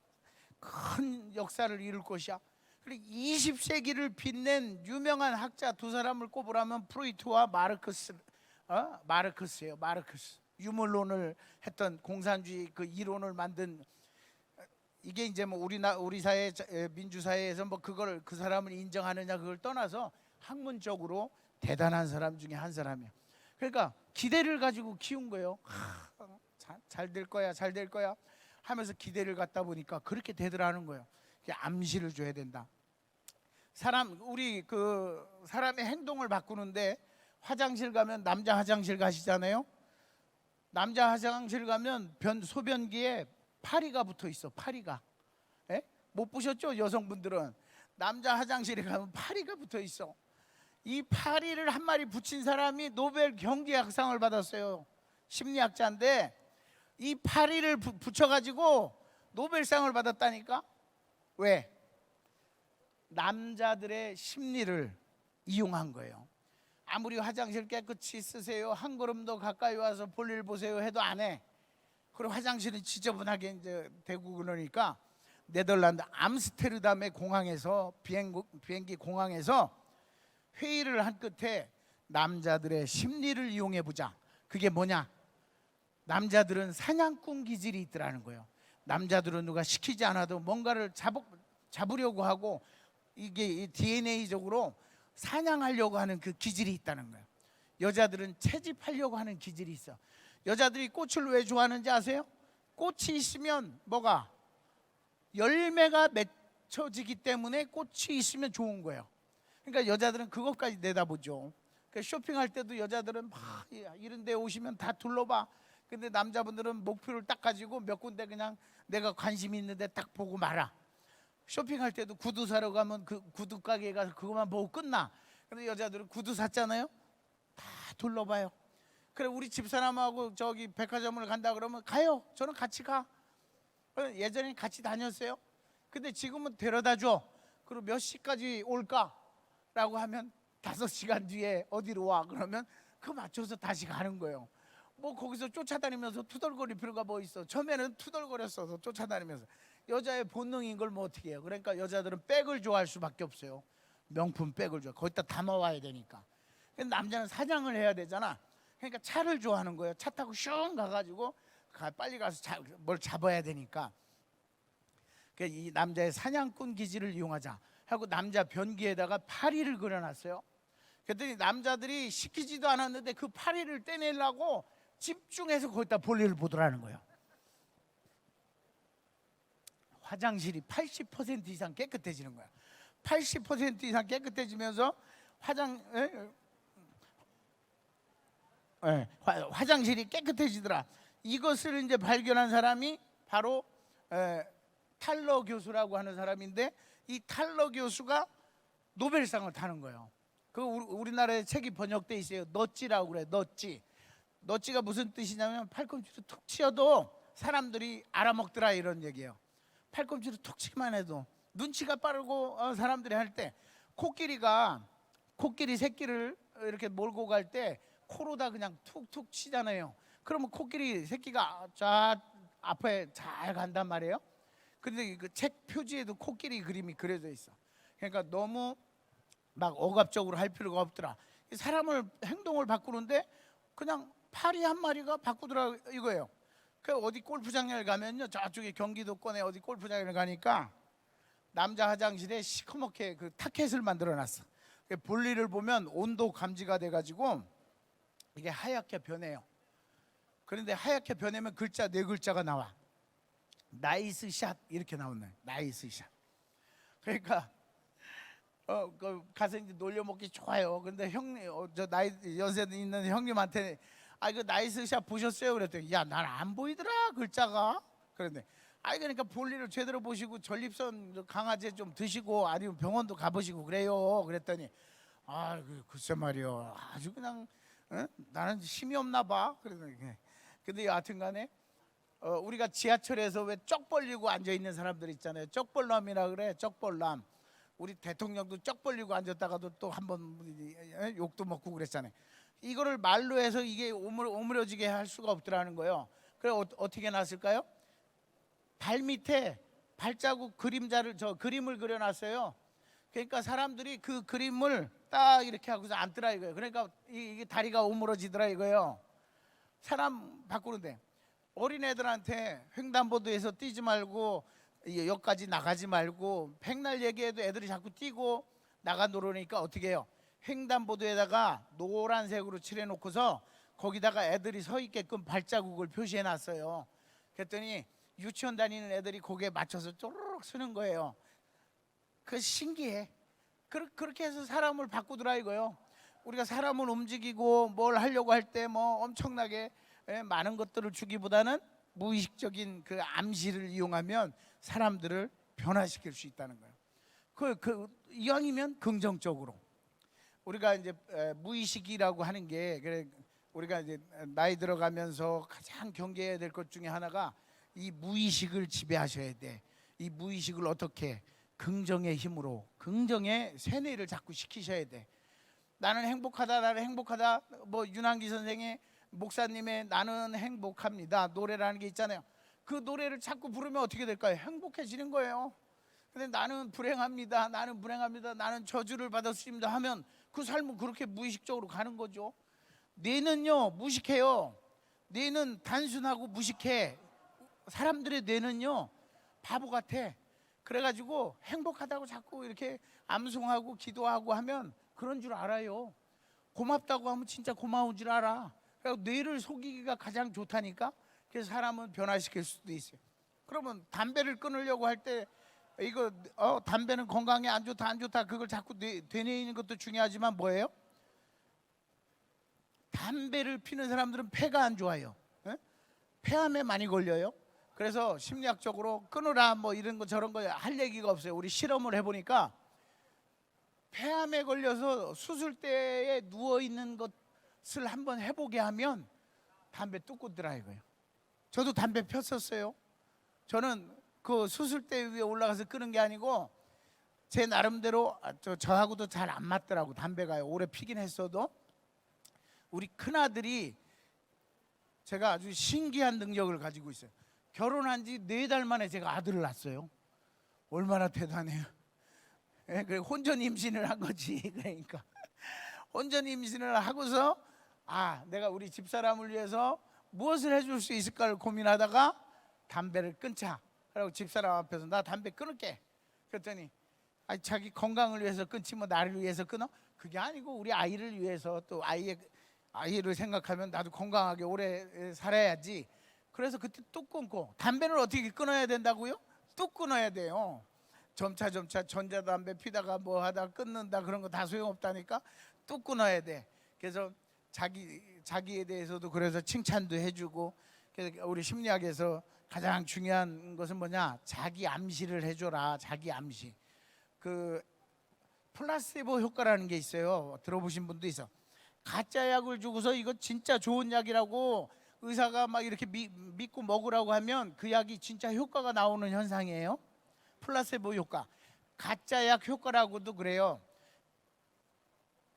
큰 역사를 이룰 것이야. 20세기를 빛낸 유명한 학자 두 사람을 꼽으라면 프로이트와 마르크스예요. 마르크스. 유물론을 했던, 공산주의 그 이론을 만든. 이게 이제 뭐 우리 사회, 민주사회에서 뭐 그걸, 그 사람을 인정하느냐 그걸 떠나서 학문적으로 대단한 사람 중에 한 사람이에요. 그러니까 기대를 가지고 키운 거예요. 잘 될 거야, 잘 될 거야 하면서 기대를 갖다 보니까 그렇게 되더라는 거예요. 암시를 줘야 된다. 우리 사람의 행동을 바꾸는데, 화장실 가면, 남자 화장실 가시잖아요. 남자 화장실 가면 소변기에 파리가 붙어 있어. 파리가. 못 보셨죠? 여성분들은 남자 화장실에 가면 파리가 붙어 있어. 이 파리를 한 마리 붙인 사람이 노벨 경제학상을 받았어요. 심리학자인데 이 파리를 붙여가지고 노벨상을 받았다니까. 왜? 남자들의 심리를 이용한 거예요. 아무리 화장실 깨끗이 쓰세요, 한 걸음 더 가까이 와서 볼일 보세요 해도 안 해. 그리고 화장실은 지저분하게 이제 되고 그러니까 네덜란드 암스테르담의 공항에서, 비행기 공항에서 회의를 한 끝에 남자들의 심리를 이용해 보자. 그게 뭐냐? 남자들은 사냥꾼 기질이 있더라는 거예요. 남자들은 누가 시키지 않아도 뭔가를 잡으려고 하고, 이게 DNA적으로 사냥하려고 하는 그 기질이 있다는 거예요. 여자들은 채집하려고 하는 기질이 있어. 여자들이 꽃을 왜 좋아하는지 아세요? 꽃이 있으면 뭐가? 열매가 맺혀지기 때문에 꽃이 있으면 좋은 거예요. 그러니까 여자들은 그것까지 내다보죠. 그러니까 쇼핑할 때도 여자들은 막 이런 데 오시면 다 둘러봐. 근데 남자분들은 목표를 딱 가지고 몇 군데 그냥 내가 관심 있는데 딱 보고 말아. 쇼핑할 때도 구두 사러 가면 그 구두 가게에 가서 그것만 보고 끝나. 근데 여자들은 구두 샀잖아요. 다 둘러봐요. 그래, 우리 집사람하고 저기 백화점을 간다 그러면 가요. 저는 같이 가. 예전에 같이 다녔어요. 근데 지금은 데려다 줘. 그리고 몇 시까지 올까? 라고 하면 5시간 뒤에 어디로 와? 그러면 그 맞춰서 다시 가는 거예요. 뭐 거기서 쫓아다니면서 투덜거릴 필요가 뭐 있어. 처음에는 투덜거렸어서 쫓아다니면서. 여자의 본능인 걸 뭐 어떻게 해요. 그러니까 여자들은 백을 좋아할 수밖에 없어요. 명품 백을 좋아. 거기다 담아와야 되니까. 근데 남자는 사냥을 해야 되잖아. 그러니까 차를 좋아하는 거예요. 차 타고 슝 가가지고 빨리 가서 뭘 잡아야 되니까. 그러니까 이 남자의 사냥꾼 기질을 이용하자 하고 남자 변기에다가 파리를 그려놨어요. 그랬더니 남자들이 시키지도 않았는데 그 파리를 떼내려고 집중해서 거기다 볼일을 보더라는 거예요. 화장실이 80% 이상 깨끗해지는 거야. 80% 이상 깨끗해지면서 화장실이 깨끗해지더라. 이것을 이제 발견한 사람이 바로 탈러 교수라고 하는 사람인데, 이 탈러 교수가 노벨상을 타는 거예요. 그 우리나라에 책이 번역돼 있어요. 너찌라고 그래. 너찌가 무슨 뜻이냐면 팔꿈치로 툭 치어도 사람들이 알아먹더라 이런 얘기예요. 팔꿈치로 툭 치기만 해도 눈치가 빠르고 사람들이 할 때 코끼리 새끼를 이렇게 몰고 갈 때 코로다 그냥 툭툭 치잖아요. 그러면 코끼리 새끼가 쫙 앞에 잘 간단 말이에요. 근데 그 책 표지에도 코끼리 그림이 그려져 있어. 그러니까 너무 막 억압적으로 할 필요가 없더라. 사람을 행동을 바꾸는데 그냥 파리 한 마리가 바꾸더라 이거예요. 그 어디 골프장을 가면요, 저쪽에 경기도권에 어디 골프장을 가니까 남자 화장실에 시커멓게 그 타켓을 만들어놨어. 볼일을 보면 온도 감지가 돼가지고 이게 하얗게 변해요. 그런데 하얗게 변하면 글자 4글자가 나와. 나이스 샷 이렇게 나오네. 나이스 샷. 그러니까 그 가서 이제 놀려먹기 좋아요. 근데 형님, 저 나이 연세 있는 형님한테 그 나이스 샷 보셨어요? 그랬더니 야, 난 안 보이더라 글자가. 그런데 그러니까 볼일을 제대로 보시고 전립선 강화제 좀 드시고 아니면 병원도 가보시고 그래요. 그랬더니 글쎄 말이요, 아주 그냥 나는 힘이 없나 봐. 그러더니 근데 여하튼간에 우리가 지하철에서 왜 쩍 벌리고 앉아 있는 사람들 있잖아요. 쩍벌남이라 그래. 쩍벌남. 우리 대통령도 쩍 벌리고 앉았다가도 또 한번 욕도 먹고 그랬잖아요. 이거를 말로 해서 이게 오므려지게 할 수가 없더라는 거예요. 그래 어떻게 났을까요? 발 밑에 발자국 그림을 그려놨어요. 그러니까 사람들이 그 그림을 딱 이렇게 하고서 앉더라 이거예요. 그러니까 이게 다리가 오므러지더라 이거예요. 사람 바꾸는데 어린애들한테 횡단보도에서 뛰지 말고 역까지 나가지 말고 백날 얘기해도 애들이 자꾸 뛰고 나가 놀으니까 어떻게 해요? 횡단보도에다가 노란색으로 칠해놓고서 거기다가 애들이 서 있게끔 발자국을 표시해 놨어요. 그랬더니 유치원 다니는 애들이 거기에 맞춰서 쪼르륵 서는 거예요. 그 신기해. 그렇게 해서 사람을 바꾸더라 이거요. 우리가 사람을 움직이고 뭘 하려고 할 때 뭐 엄청나게 많은 것들을 주기보다는 무의식적인 그 암시를 이용하면 사람들을 변화시킬 수 있다는 거예요. 이왕이면 긍정적으로. 우리가 이제 무의식이라고 하는 게, 그래 우리가 이제 나이 들어가면서 가장 경계해야 될 것 중에 하나가 이 무의식을 지배하셔야 돼. 이 무의식을 어떻게 긍정의 힘으로, 긍정의 세뇌를 자꾸 시키셔야 돼. 나는 행복하다. 뭐 윤한기 선생의 목사님의 나는 행복합니다 노래라는 게 있잖아요. 그 노래를 자꾸 부르면 어떻게 될까요? 행복해지는 거예요. 근데 나는 불행합니다, 나는 저주를 받았습니다 하면 그 삶은 그렇게 무의식적으로 가는 거죠. 뇌는요 무식해요. 뇌는 단순하고 무식해. 사람들의 뇌는요 바보 같아. 그래가지고 행복하다고 자꾸 이렇게 암송하고 기도하고 하면 그런 줄 알아요. 고맙다고 하면 진짜 고마운 줄 알아. 그래서 뇌를 속이기가 가장 좋다니까. 그래서 사람은 변화시킬 수도 있어요. 그러면 담배를 끊으려고 할 때 이거 담배는 건강에 안 좋다 그걸 자꾸 되뇌이는 것도 중요하지만 뭐예요? 담배를 피는 사람들은 폐가 안 좋아요. 폐암에 많이 걸려요. 그래서 심리학적으로 끊으라 뭐 이런 거 저런 거 할 얘기가 없어요. 우리 실험을 해보니까 폐암에 걸려서 수술대에 누워있는 것을 한번 해보게 하면 담배 뚝 끊더라 이거예요. 저도 담배 폈었어요. 저는 그 수술대 위에 올라가서 끄는 게 아니고 제 나름대로 저하고도 잘 안 맞더라고. 담배가요. 오래 피긴 했어도. 우리 큰아들이 제가 아주 신기한 능력을 가지고 있어요. 결혼한 지 4달 만에 제가 아들을 낳았어요. 얼마나 대단해요. 예, 그래 혼전 임신을 한 거지. 그러니까 혼전 임신을 하고서 내가 우리 집사람을 위해서 무엇을 해줄 수 있을까를 고민하다가 담배를 끊자. 그리고 집사람 앞에서 나 담배 끊을게. 그랬더니 자기 건강을 위해서 끊지 뭐 나를 위해서 끊어? 그게 아니고 우리 아이를 위해서 또 아이를 생각하면 나도 건강하게 오래 살아야지. 그래서 그때 뚝 끊고 담배를 어떻게 끊어야 된다고요? 뚝 끊어야 돼요. 점차 전자담배 피다가 뭐 하다 끊는다 그런 거 다 소용없다니까 뚝 끊어야 돼. 그래서 자기에 대해서도 그래서 칭찬도 해주고. 그래서 우리 심리학에서 가장 중요한 것은 뭐냐? 자기 암시를 해줘라. 자기 암시. 그 플라세보 효과라는 게 있어요. 들어보신 분도 있어. 가짜 약을 주고서 이거 진짜 좋은 약이라고 의사가 막 이렇게 믿고 먹으라고 하면 그 약이 진짜 효과가 나오는 현상이에요. 플라세보 효과. 가짜 약 효과라고도 그래요.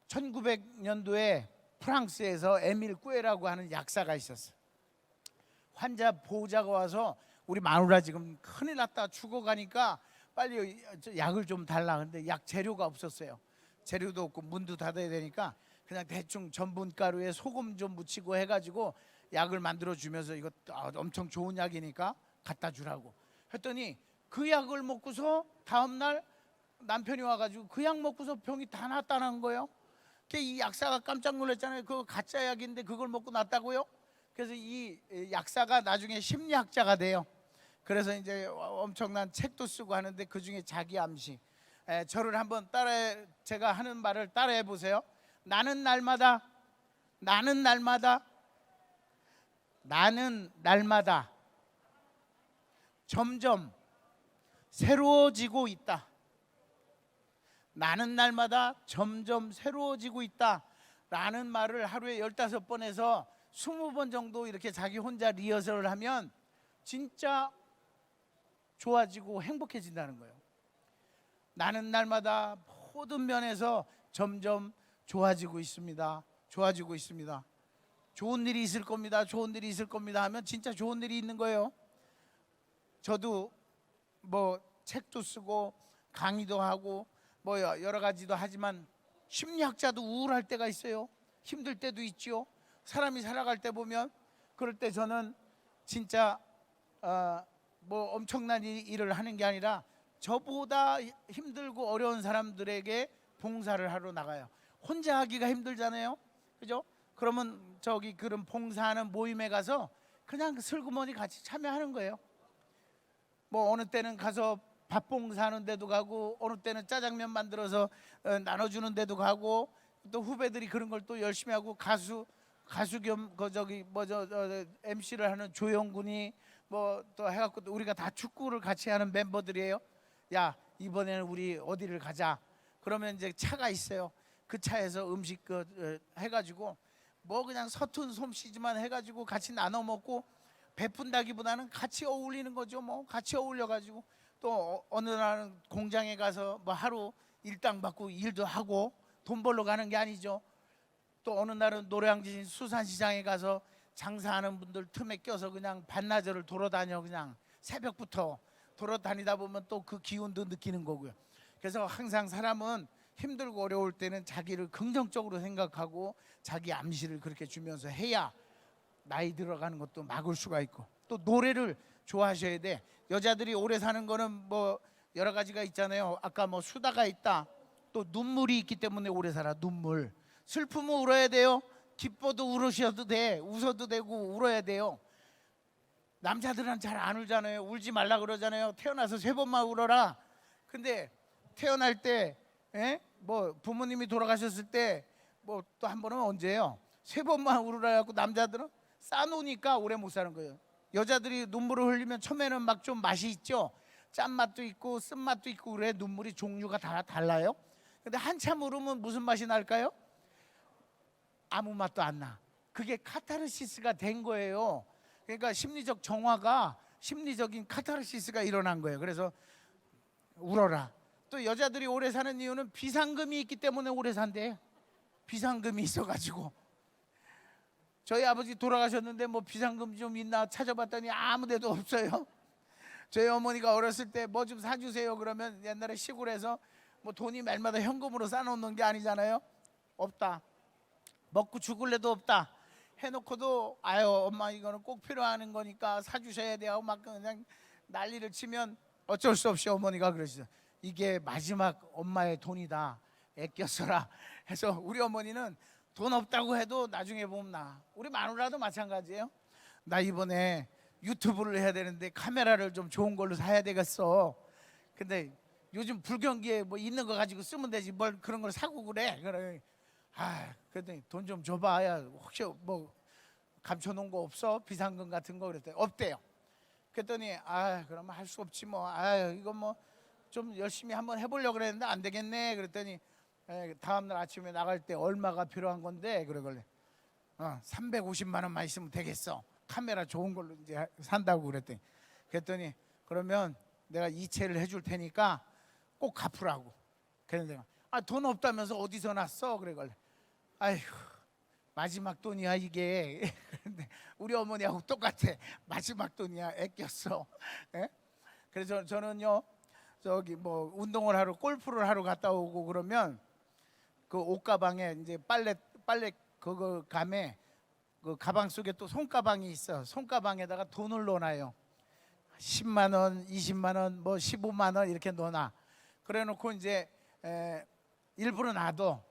1900년도에 프랑스에서 에밀 꾸에라고 하는 약사가 있었어. 환자 보호자가 와서 우리 마누라 지금 큰일 났다 죽어가니까 빨리 약을 좀 달라. 근데 약 재료가 없었어요. 재료도 없고 문도 닫아야 되니까 그냥 대충 전분가루에 소금 좀 묻히고 해가지고 약을 만들어 주면서 이거 엄청 좋은 약이니까 갖다 주라고 했더니 그 약을 먹고서 다음날 남편이 와가지고 그 약 먹고서 병이 다 낫다는 거예요. 이 약사가 깜짝 놀랐잖아요. 그거 가짜 약인데 그걸 먹고 낫다고요? 그래서 이 약사가 나중에 심리학자가 돼요. 그래서 이제 엄청난 책도 쓰고 하는데 그 중에 자기 암시. 저를 한번 제가 하는 말을 따라해 보세요. 나는 날마다 점점 새로워지고 있다. 나는 날마다 점점 새로워지고 있다 라는 말을 하루에 15번 해서 20번 정도 이렇게 자기 혼자 리허설을 하면 진짜 좋아지고 행복해진다는 거예요. 나는 날마다 모든 면에서 점점 좋아지고 있습니다. 좋아지고 있습니다. 좋은 일이 있을 겁니다. 좋은 일이 있을 겁니다 하면 진짜 좋은 일이 있는 거예요. 저도 뭐 책도 쓰고 강의도 하고 뭐 여러 가지도 하지만 심리학자도 우울할 때가 있어요. 힘들 때도 있죠. 사람이 살아갈 때 보면 그럴 때 저는 진짜 뭐 엄청난 일을 하는 게 아니라 저보다 힘들고 어려운 사람들에게 봉사를 하러 나가요. 혼자 하기가 힘들잖아요. 그죠? 그러면 그런 봉사하는 모임에 가서 그냥 슬그머니 같이 참여하는 거예요. 뭐 어느 때는 가서 밥 봉사하는 데도 가고 어느 때는 짜장면 만들어서 나눠주는 데도 가고 또 후배들이 그런 걸 또 열심히 하고 가수 겸 MC를 하는 조영군이 뭐 또 해갖고 또 우리가 다 축구를 같이 하는 멤버들이에요. 야 이번에는 우리 어디를 가자. 그러면 이제 차가 있어요. 그 차에서 음식 해가지고 뭐 그냥 서툰 솜씨지만 해가지고 같이 나눠 먹고 베푼다기보다는 같이 어울리는 거죠. 뭐 같이 어울려가지고 또 어느 날은 공장에 가서 뭐 하루 일당 받고 일도 하고 돈 벌러 가는 게 아니죠. 또 어느 날은 노량진 수산시장에 가서 장사하는 분들 틈에 껴서 그냥 반나절을 돌아다녀. 그냥 새벽부터 돌아다니다 보면 또 그 기운도 느끼는 거고요. 그래서 항상 사람은 힘들고 어려울 때는 자기를 긍정적으로 생각하고 자기 암시를 그렇게 주면서 해야 나이 들어가는 것도 막을 수가 있고. 또 노래를 좋아하셔야 돼. 여자들이 오래 사는 거는 뭐 여러 가지가 있잖아요. 아까 뭐 수다가 있다. 또 눈물이 있기 때문에 오래 살아. 눈물. 슬프면 울어야 돼요. 기뻐도 울으셔도 돼. 웃어도 되고 울어야 돼요. 남자들은 잘 안 울잖아요. 울지 말라 그러잖아요. 태어나서 3번만 울어라. 근데 태어날 때 뭐 부모님이 돌아가셨을 때 뭐 또 한 번은 언제예요? 3번만 울으라 해갖고 남자들은 싸놓으니까 오래 못 사는 거예요. 여자들이 눈물을 흘리면 처음에는 막 좀 맛이 있죠. 짠맛도 있고 쓴맛도 있고 그래. 눈물이 종류가 다 달라요. 근데 한참 울으면 무슨 맛이 날까요? 아무 맛도 안 나. 그게 카타르시스가 된 거예요. 그러니까 심리적 정화가 심리적인 카타르시스가 일어난 거예요. 그래서 울어라. 또 여자들이 오래 사는 이유는 비상금이 있기 때문에 오래 산대요. 비상금이 있어가지고. 저희 아버지 돌아가셨는데 뭐 비상금 좀 있나 찾아봤더니 아무 데도 없어요. 저희 어머니가 어렸을 때 뭐 좀 사주세요 그러면 옛날에 시골에서 뭐 돈이 말마다 현금으로 싸놓는 게 아니잖아요. 없다. 먹고 죽을래도 없다. 해놓고도 아유 엄마 이거는 꼭 필요한 거니까 사주셔야 돼요. 막 그냥 난리를 치면 어쩔 수 없이 어머니가 그러시죠. 이게 마지막 엄마의 돈이다. 아껴 써라. 해서 우리 어머니는 돈 없다고 해도 나중에 보면 나. 우리 마누라도 마찬가지예요. 나 이번에 유튜브를 해야 되는데 카메라를 좀 좋은 걸로 사야 되겠어. 근데 요즘 불경기에 뭐 있는 거 가지고 쓰면 되지 뭘 그런 걸 사고 그래. 그래. 그랬더니 돈 좀 줘봐. 야, 혹시 뭐 감춰놓은 거 없어? 비상금 같은 거 그랬더니 없대요. 그랬더니 그러면 할 수 없지 뭐. 이거 뭐 좀 열심히 한번 해보려고 그랬는데 안 되겠네. 그랬더니 다음날 아침에 나갈 때 얼마가 필요한 건데 그러길래 350만 원만 있으면 되겠어. 카메라 좋은 걸로 이제 산다고 그랬더니 그러면 내가 이체를 해줄 테니까 꼭 갚으라고. 그런데 돈 없다면서 어디서 났어? 그래걸래. 아휴 마지막 돈이야 이게. 그런데 우리 어머니하고 똑같아. 마지막 돈이야 아꼈어. 예? 그래서 저는요 저기 뭐 운동을 하러 골프를 하러 갔다 오고 그러면 그 옷가방에 이제 빨래 그거 감에 그 가방 속에 또 손가방이 있어. 손가방에다가 돈을 넣어놔요. 10만 원, 20만 원, 뭐 15만 원 이렇게 넣어놔. 그래놓고 이제 일부러 놔둬.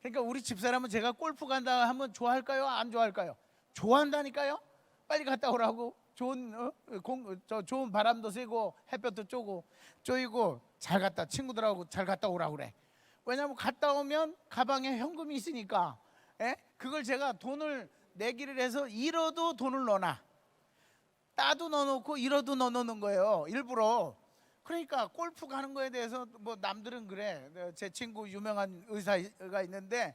그러니까 우리 집사람은 제가 골프 간다 하면 좋아할까요? 안 좋아할까요? 좋아한다니까요. 빨리 갔다 오라고. 좋은 바람도 쐬고 햇볕도 쪼이고 잘 갔다 친구들하고 잘 갔다 오라고 그래. 왜냐면 갔다 오면 가방에 현금이 있으니까. 그걸 제가 돈을 내기를 해서 잃어도 돈을 넣어놔. 따도 넣어놓고 잃어도 넣어놓는 거예요. 일부러. 그러니까 골프 가는 거에 대해서 뭐 남들은 그래. 제 친구 유명한 의사가 있는데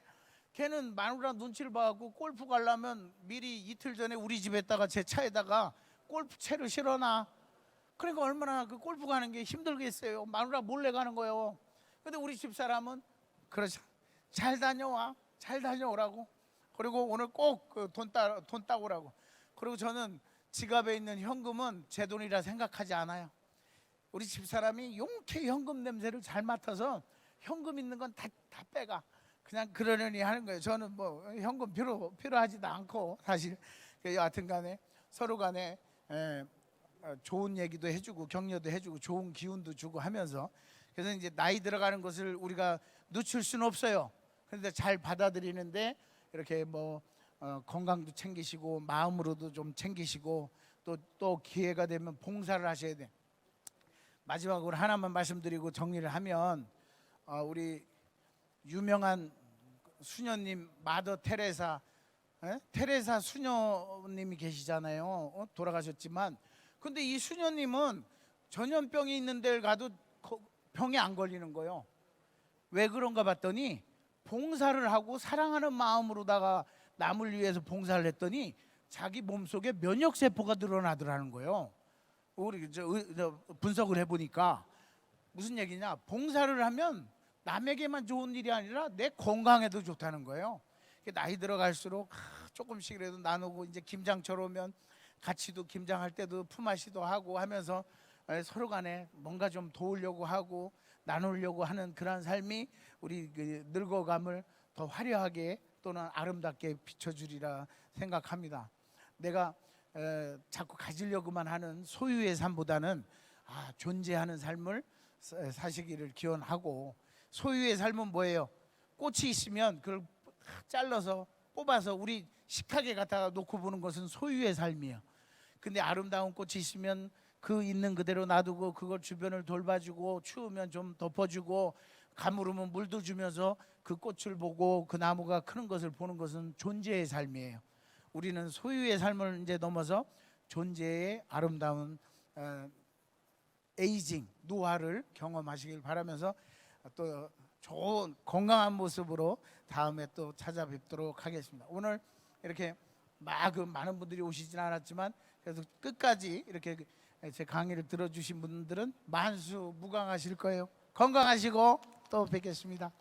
걔는 마누라 눈치를 봐갖고 골프 가려면 미리 이틀 전에 우리 집에다가 제 차에다가 골프채를 실어놔. 그러니까 얼마나 그 골프 가는 게 힘들겠어요. 마누라 몰래 가는 거예요. 근데 우리 집사람은 그렇죠. 잘 다녀와. 잘 다녀오라고. 그리고 오늘 꼭 돈 따오라고. 그리고 저는 지갑에 있는 현금은 제 돈이라 생각하지 않아요. 우리 집사람이 용케 현금 냄새를 잘 맡아서 현금 있는 건 다 빼가. 그냥 그러려니 하는 거예요. 저는 뭐 현금 필요하지도 않고 사실 여하튼 간에 서로 간에 좋은 얘기도 해주고 격려도 해주고 좋은 기운도 주고 하면서 그래서 이제 나이 들어가는 것을 우리가 늦출 수는 없어요. 그런데 잘 받아들이는데 이렇게 뭐 건강도 챙기시고 마음으로도 좀 챙기시고 또 기회가 되면 봉사를 하셔야 돼. 마지막으로 하나만 말씀드리고 정리를 하면 우리 유명한 수녀님 마더 테레사 테레사 수녀님이 계시잖아요. 돌아가셨지만 근데 이 수녀님은 전염병이 있는 데를 가도 병에 안 걸리는 거예요. 왜 그런가 봤더니 봉사를 하고 사랑하는 마음으로다가 남을 위해서 봉사를 했더니 자기 몸속에 면역 세포가 늘어나더라는 거예요. 우리 분석을 해보니까 무슨 얘기냐? 봉사를 하면 남에게만 좋은 일이 아니라 내 건강에도 좋다는 거예요. 나이 들어갈수록 조금씩이라도 나누고 이제 김장철 오면 같이도 김장할 때도 품앗이도 하고 하면서 서로 간에 뭔가 좀 도우려고 하고 나누려고 하는 그런 삶이 우리 늙어감을 더 화려하게 또는 아름답게 비춰주리라 생각합니다. 내가 자꾸 가지려고만 하는 소유의 삶보다는 존재하는 삶을 사시기를 기원하고 소유의 삶은 뭐예요? 꽃이 있으면 그걸 잘라서 뽑아서 우리 식탁에 갖다가 놓고 보는 것은 소유의 삶이에요. 근데 아름다운 꽃이 있으면 그 있는 그대로 놔두고 그걸 주변을 돌봐주고 추우면 좀 덮어주고 가물으면 물도 주면서 그 꽃을 보고 그 나무가 크는 것을 보는 것은 존재의 삶이에요. 우리는 소유의 삶을 이제 넘어서 존재의 아름다운 에이징, 노화를 경험하시길 바라면서 또 좋은 건강한 모습으로 다음에 또 찾아뵙도록 하겠습니다. 오늘 이렇게 많은 분들이 오시진 않았지만 그래서 끝까지 이렇게 제 강의를 들어주신 분들은 만수 무강하실 거예요. 건강하시고 또 뵙겠습니다.